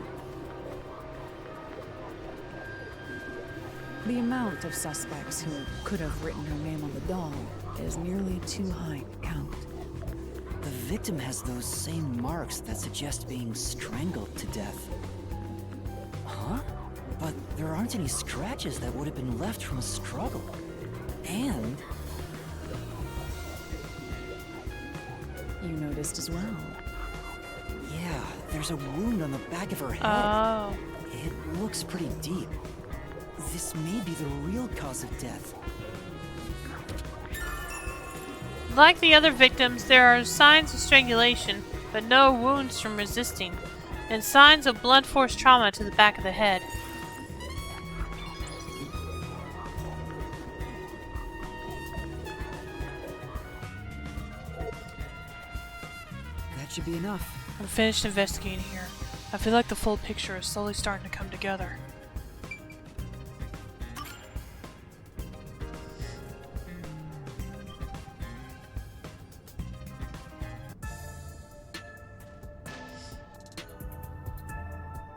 The amount of suspects who could have written her name on the doll is nearly too high to count. The victim has those same marks that suggest being strangled to death. Huh? But there aren't any scratches that would have been left from a struggle. And You noticed as well. yeah, there's a wound on the back of her head. Oh. It looks pretty deep. This may be the real cause of death. Like the other victims, there are signs of strangulation, but no wounds from resisting, and signs of blunt force trauma to the back of the head. That should be enough. I'm finished investigating here. I feel like the full picture is slowly starting to come together.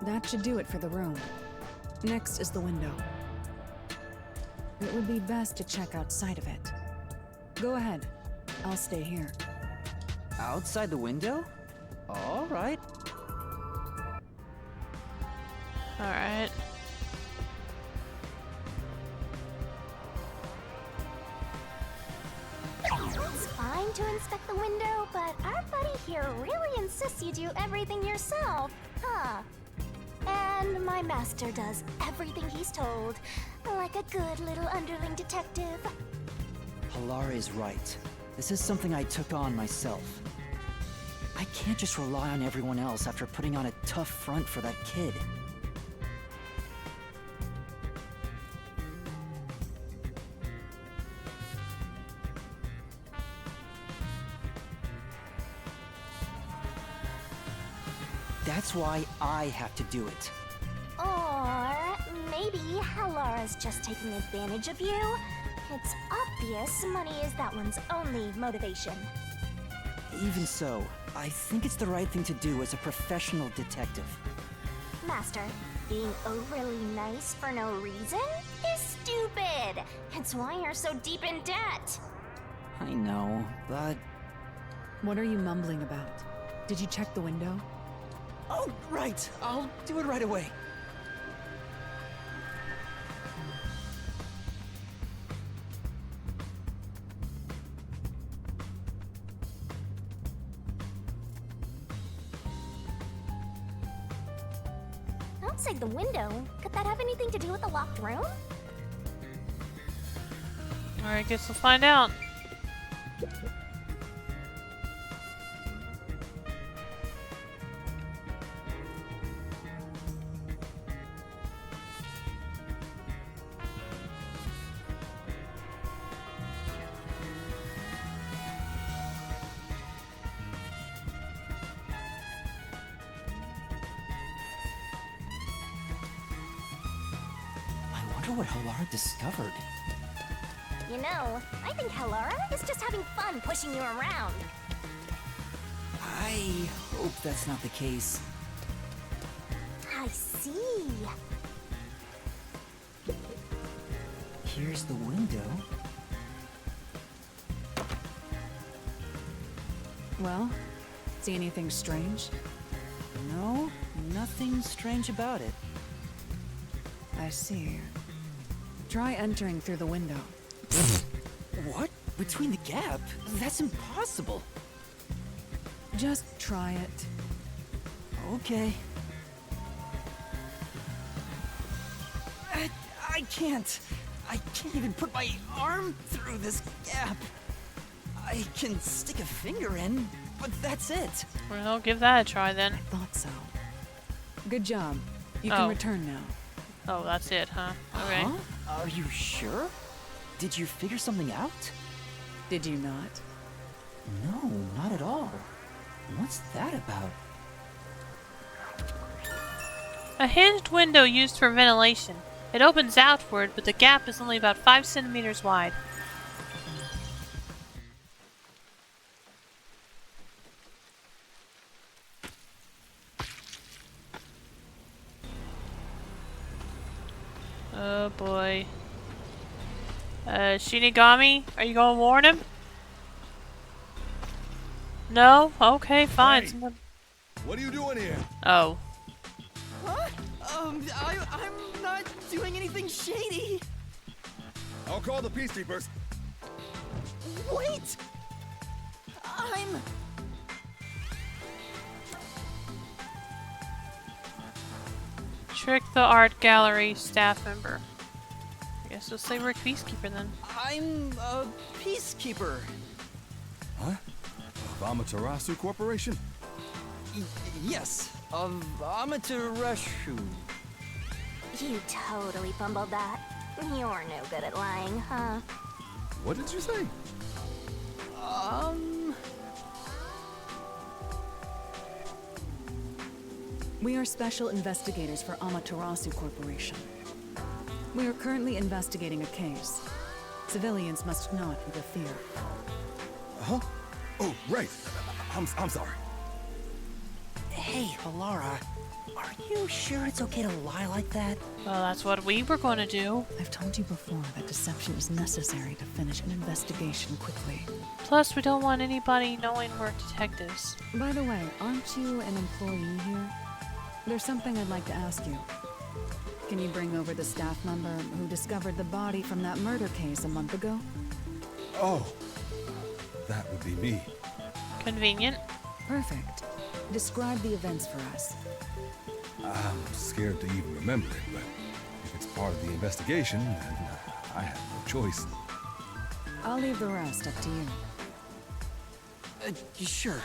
That should do it for the room. Next is the window. It would be best to check outside of it. Go ahead. I'll stay here. Outside the window? All right. Alright. It's fine to inspect the window, but our buddy here really insists you do everything yourself, huh? And my master does everything he's told, like a good little underling detective. Halare is right. This is something I took on myself. I can't just rely on everyone else after putting on a tough front for that kid. That's why I have to do it. Or maybe Halara's just taking advantage of you. It's obvious money is that one's only motivation. Even so, I think it's the right thing to do as a professional detective. Master, being overly nice for no reason is stupid. It's why you're so deep in debt. I know, but... What are you mumbling about? Did you check the window? Oh, right! I'll do it right away. Outside the window, could that have anything to do with the locked room? Alright, guess we'll find out. wonder what Halara discovered. You know, I think Halara is just having fun pushing you around. I hope that's not the case. I see. Here's the window. Well, see anything strange? No, nothing strange about it. I see. Try entering through the window. What? Between the gap? That's impossible. Just try it. Okay. I can't. I can't even put my arm through this gap. I can stick a finger in, but that's it. Well, give that a try then. Thought so. Good job. You Oh. can return now. Oh, that's it, huh? Okay. Huh? Are you sure? Did you figure something out? Did you not? No, not at all. What's that about? A hinged window used for ventilation. It opens outward, but the gap is only about 5 centimeters wide. Oh boy. Shinigami, are you gonna warn him? No? Okay, fine. Hey. Someone- What are you doing here? Oh. Huh? I'm not doing anything shady. I'll call the peacekeepers. Wait! I'm... Trick the art gallery staff member. I guess we'll say we're a peacekeeper then. I'm a peacekeeper. Huh? Of Amaterasu Corporation? Yes, of Amaterasu. You totally fumbled that. You're no good at lying, huh? What did you say? We are special investigators for Amaterasu Corporation. We are currently investigating a case. Civilians must not interfere. Huh? Oh, right. I'm sorry. Hey, Halara, are you sure it's okay to lie like that? Well, that's what we were going to do. I've told you before that deception is necessary to finish an investigation quickly. Plus, we don't want anybody knowing we're detectives. By the way, aren't you an employee here? There's something I'd like to ask you. Can you bring over the staff member who discovered the body from that murder case a month ago? Oh, that would be me. Convenient. Perfect. Describe the events for us. I'm scared to even remember it, but if it's part of the investigation, then I have no choice. I'll leave the rest up to you. Sure.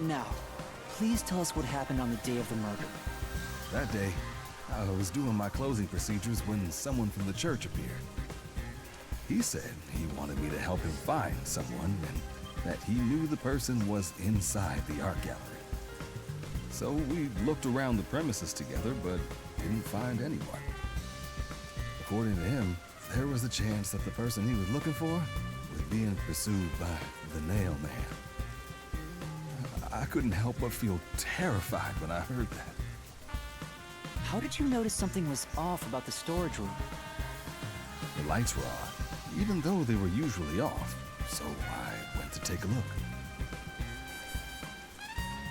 Now, please tell us what happened on the day of the murder. That day, I was doing my closing procedures when someone from the church appeared. He said he wanted me to help him find someone and that he knew the person was inside the art gallery. So we looked around the premises together, but didn't find anyone. According to him, there was a chance that the person he was looking for was being pursued by the Nail Man. I couldn't help but feel terrified when I heard that. How did you notice something was off about the storage room? The lights were on, even though they were usually off, so I went to take a look.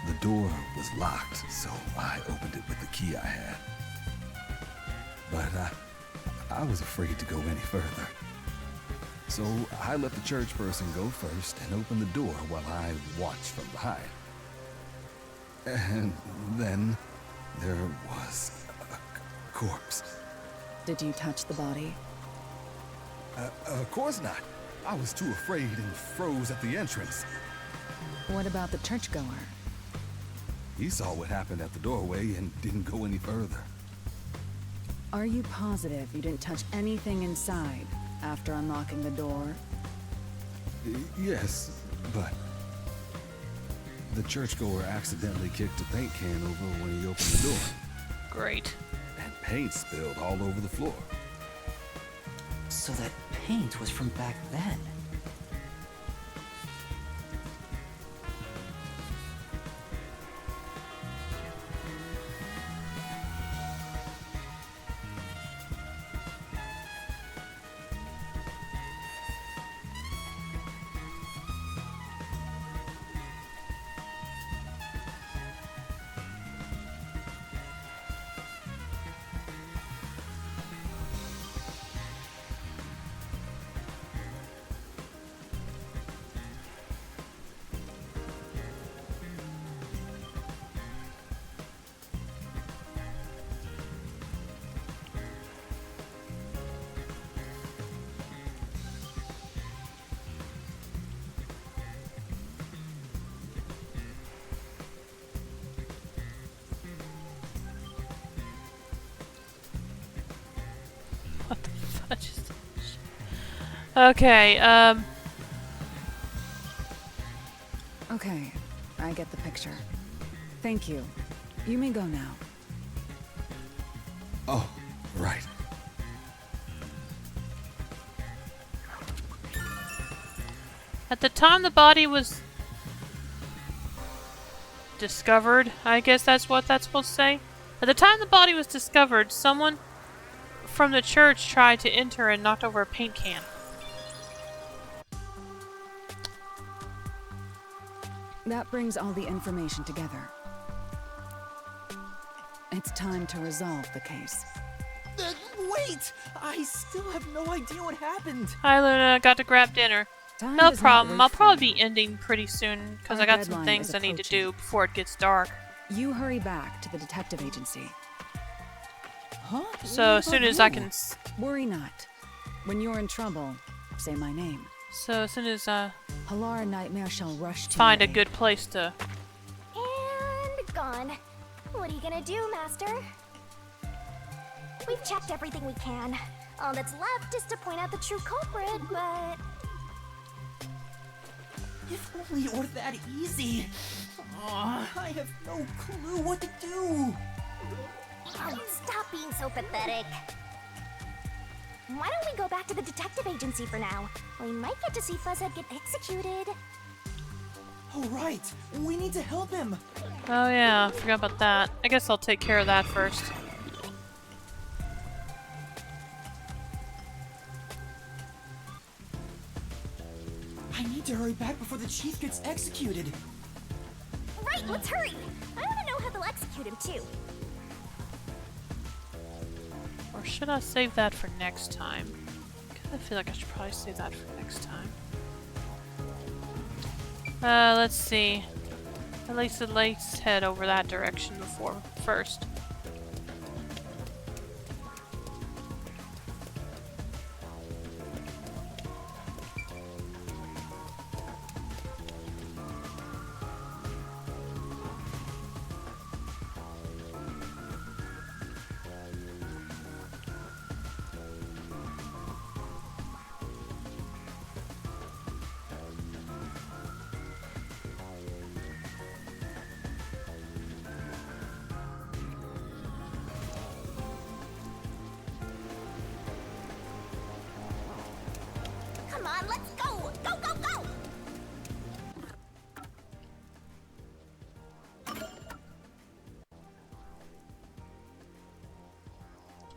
The door was locked, so I opened it with the key I had. But I was afraid to go any further. So I let the church person go first and open the door while I watched from behind. And then there was a corpse. Did you touch the body? Of course not. I was too afraid and froze at the entrance. What about the churchgoer? He saw what happened at the doorway and didn't go any further. Are you positive you didn't touch anything inside after unlocking the door? Yes, but The churchgoer accidentally kicked a paint can over when he opened the door, Great. and paint spilled all over the floor. So that paint was from back then. What the fudge is this? Okay, Okay, I get the picture. Thank you. You may go now. Oh, right. at the time the body was discovered, I guess that's what that's supposed to say. At the time the body was discovered, someone from the church tried to enter and knocked over a paint can. That brings all the information together. It's time to resolve the case. Wait! I still have no idea what happened. Hi Luna, got to grab dinner. Time No does not problem, wait I'll for probably you. be ending pretty soon because Our I got some deadline things is I need to approaching. do before it gets dark. You hurry back to the detective agency. Huh? So as soon as I can, Worry not. When you're in trouble, say my name. so as soon as I Halara Nightmare shall rush to find a your aid. good place to. And gone. What are you gonna do, Master? We've checked everything we can. All that's left is to point out the true culprit, but... If only it were that easy. Aw, I have no clue what to do. Stop being so pathetic. Why don't we go back to the detective agency for now? We might get to see Fuzzhead get executed. Oh, right. We need to help him. Oh yeah, forgot about that. I guess I'll take care of that first. I need to hurry back before the chief gets executed. Right, let's hurry! I want to know how they'll execute him, too. Or should I save that for next time? 'Cause I feel like I should probably save that for next time. Let's see. At least let's head over that direction before first. Come on, let's go! Go, go, go!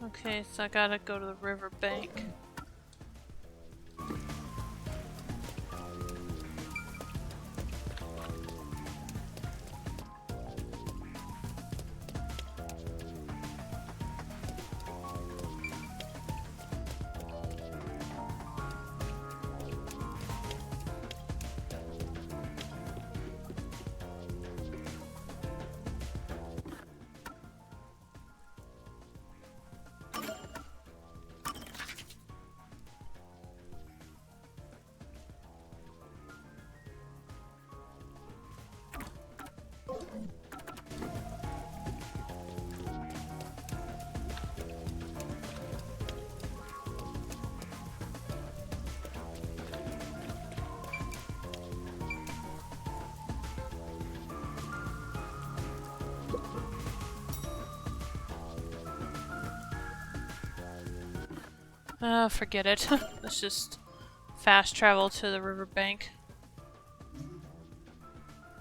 Okay, so I gotta go to the riverbank. Forget it. Let's just fast travel to the riverbank.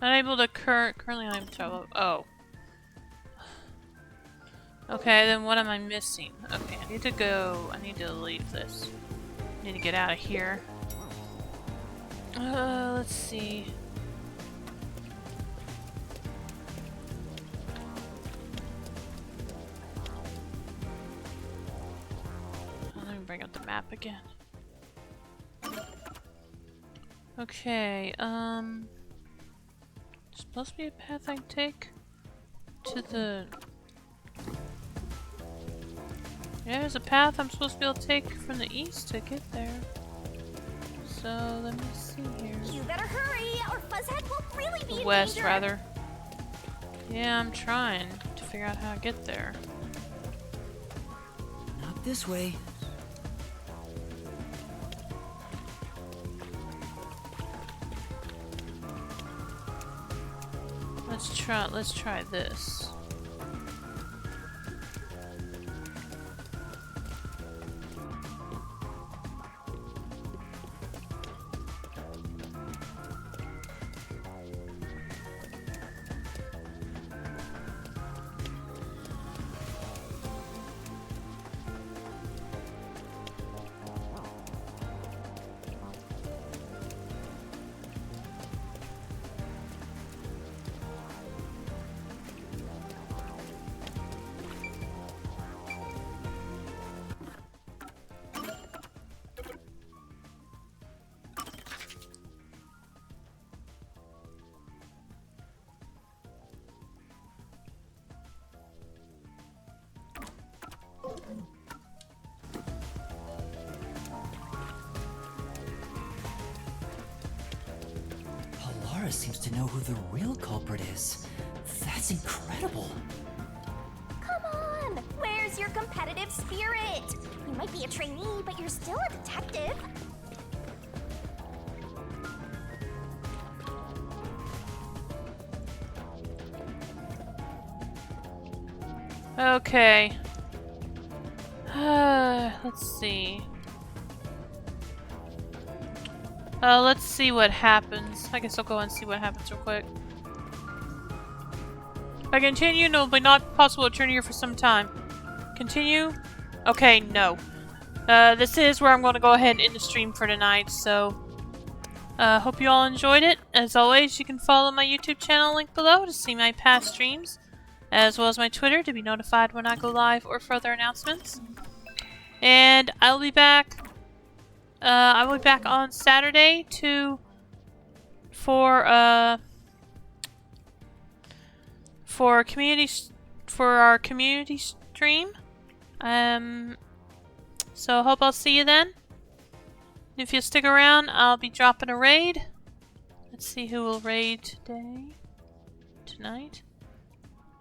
Unable to currently unable to travel. Oh. Okay, then what am I missing? Okay, I need to go. I need to leave this. I need to get out of here. Let's see. Let me bring up the map again. Okay, supposed to be a path I can take to the... Yeah, there's a path I'm supposed to be able to take from the east to get there. So, let me see here. You better hurry, or Fuzzhead will really be in West, danger. rather. Yeah, I'm trying to figure out how to get there. Not this way. Let's try this. Alara seems to know who the real culprit is. That's incredible. Come on! Where's your competitive spirit? You might be a trainee, but you're still a detective. Okay. Let's see. Let's see what happens. I guess I'll go and see what happens real quick. If I continue, no, it will be not possible to return here for some time. Continue? Okay, no. This is where I'm going to go ahead and end the stream for tonight, so... hope you all enjoyed it. As always, you can follow my YouTube channel link below to see my past streams, as well as my Twitter to be notified when I go live or further announcements. And I'll be back. I will be back on Saturday for our community stream. So hope I'll see you then. If you stick around, I'll be dropping a raid. Let's see who will raid tonight.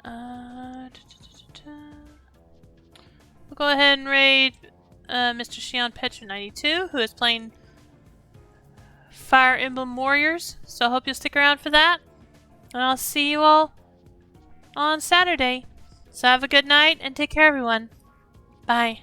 We'll go ahead and raid Mr. Shion Petra 92, who is playing Fire Emblem Warriors. So I hope you'll stick around for that. And I'll see you all on Saturday. So have a good night and take care, everyone. Bye.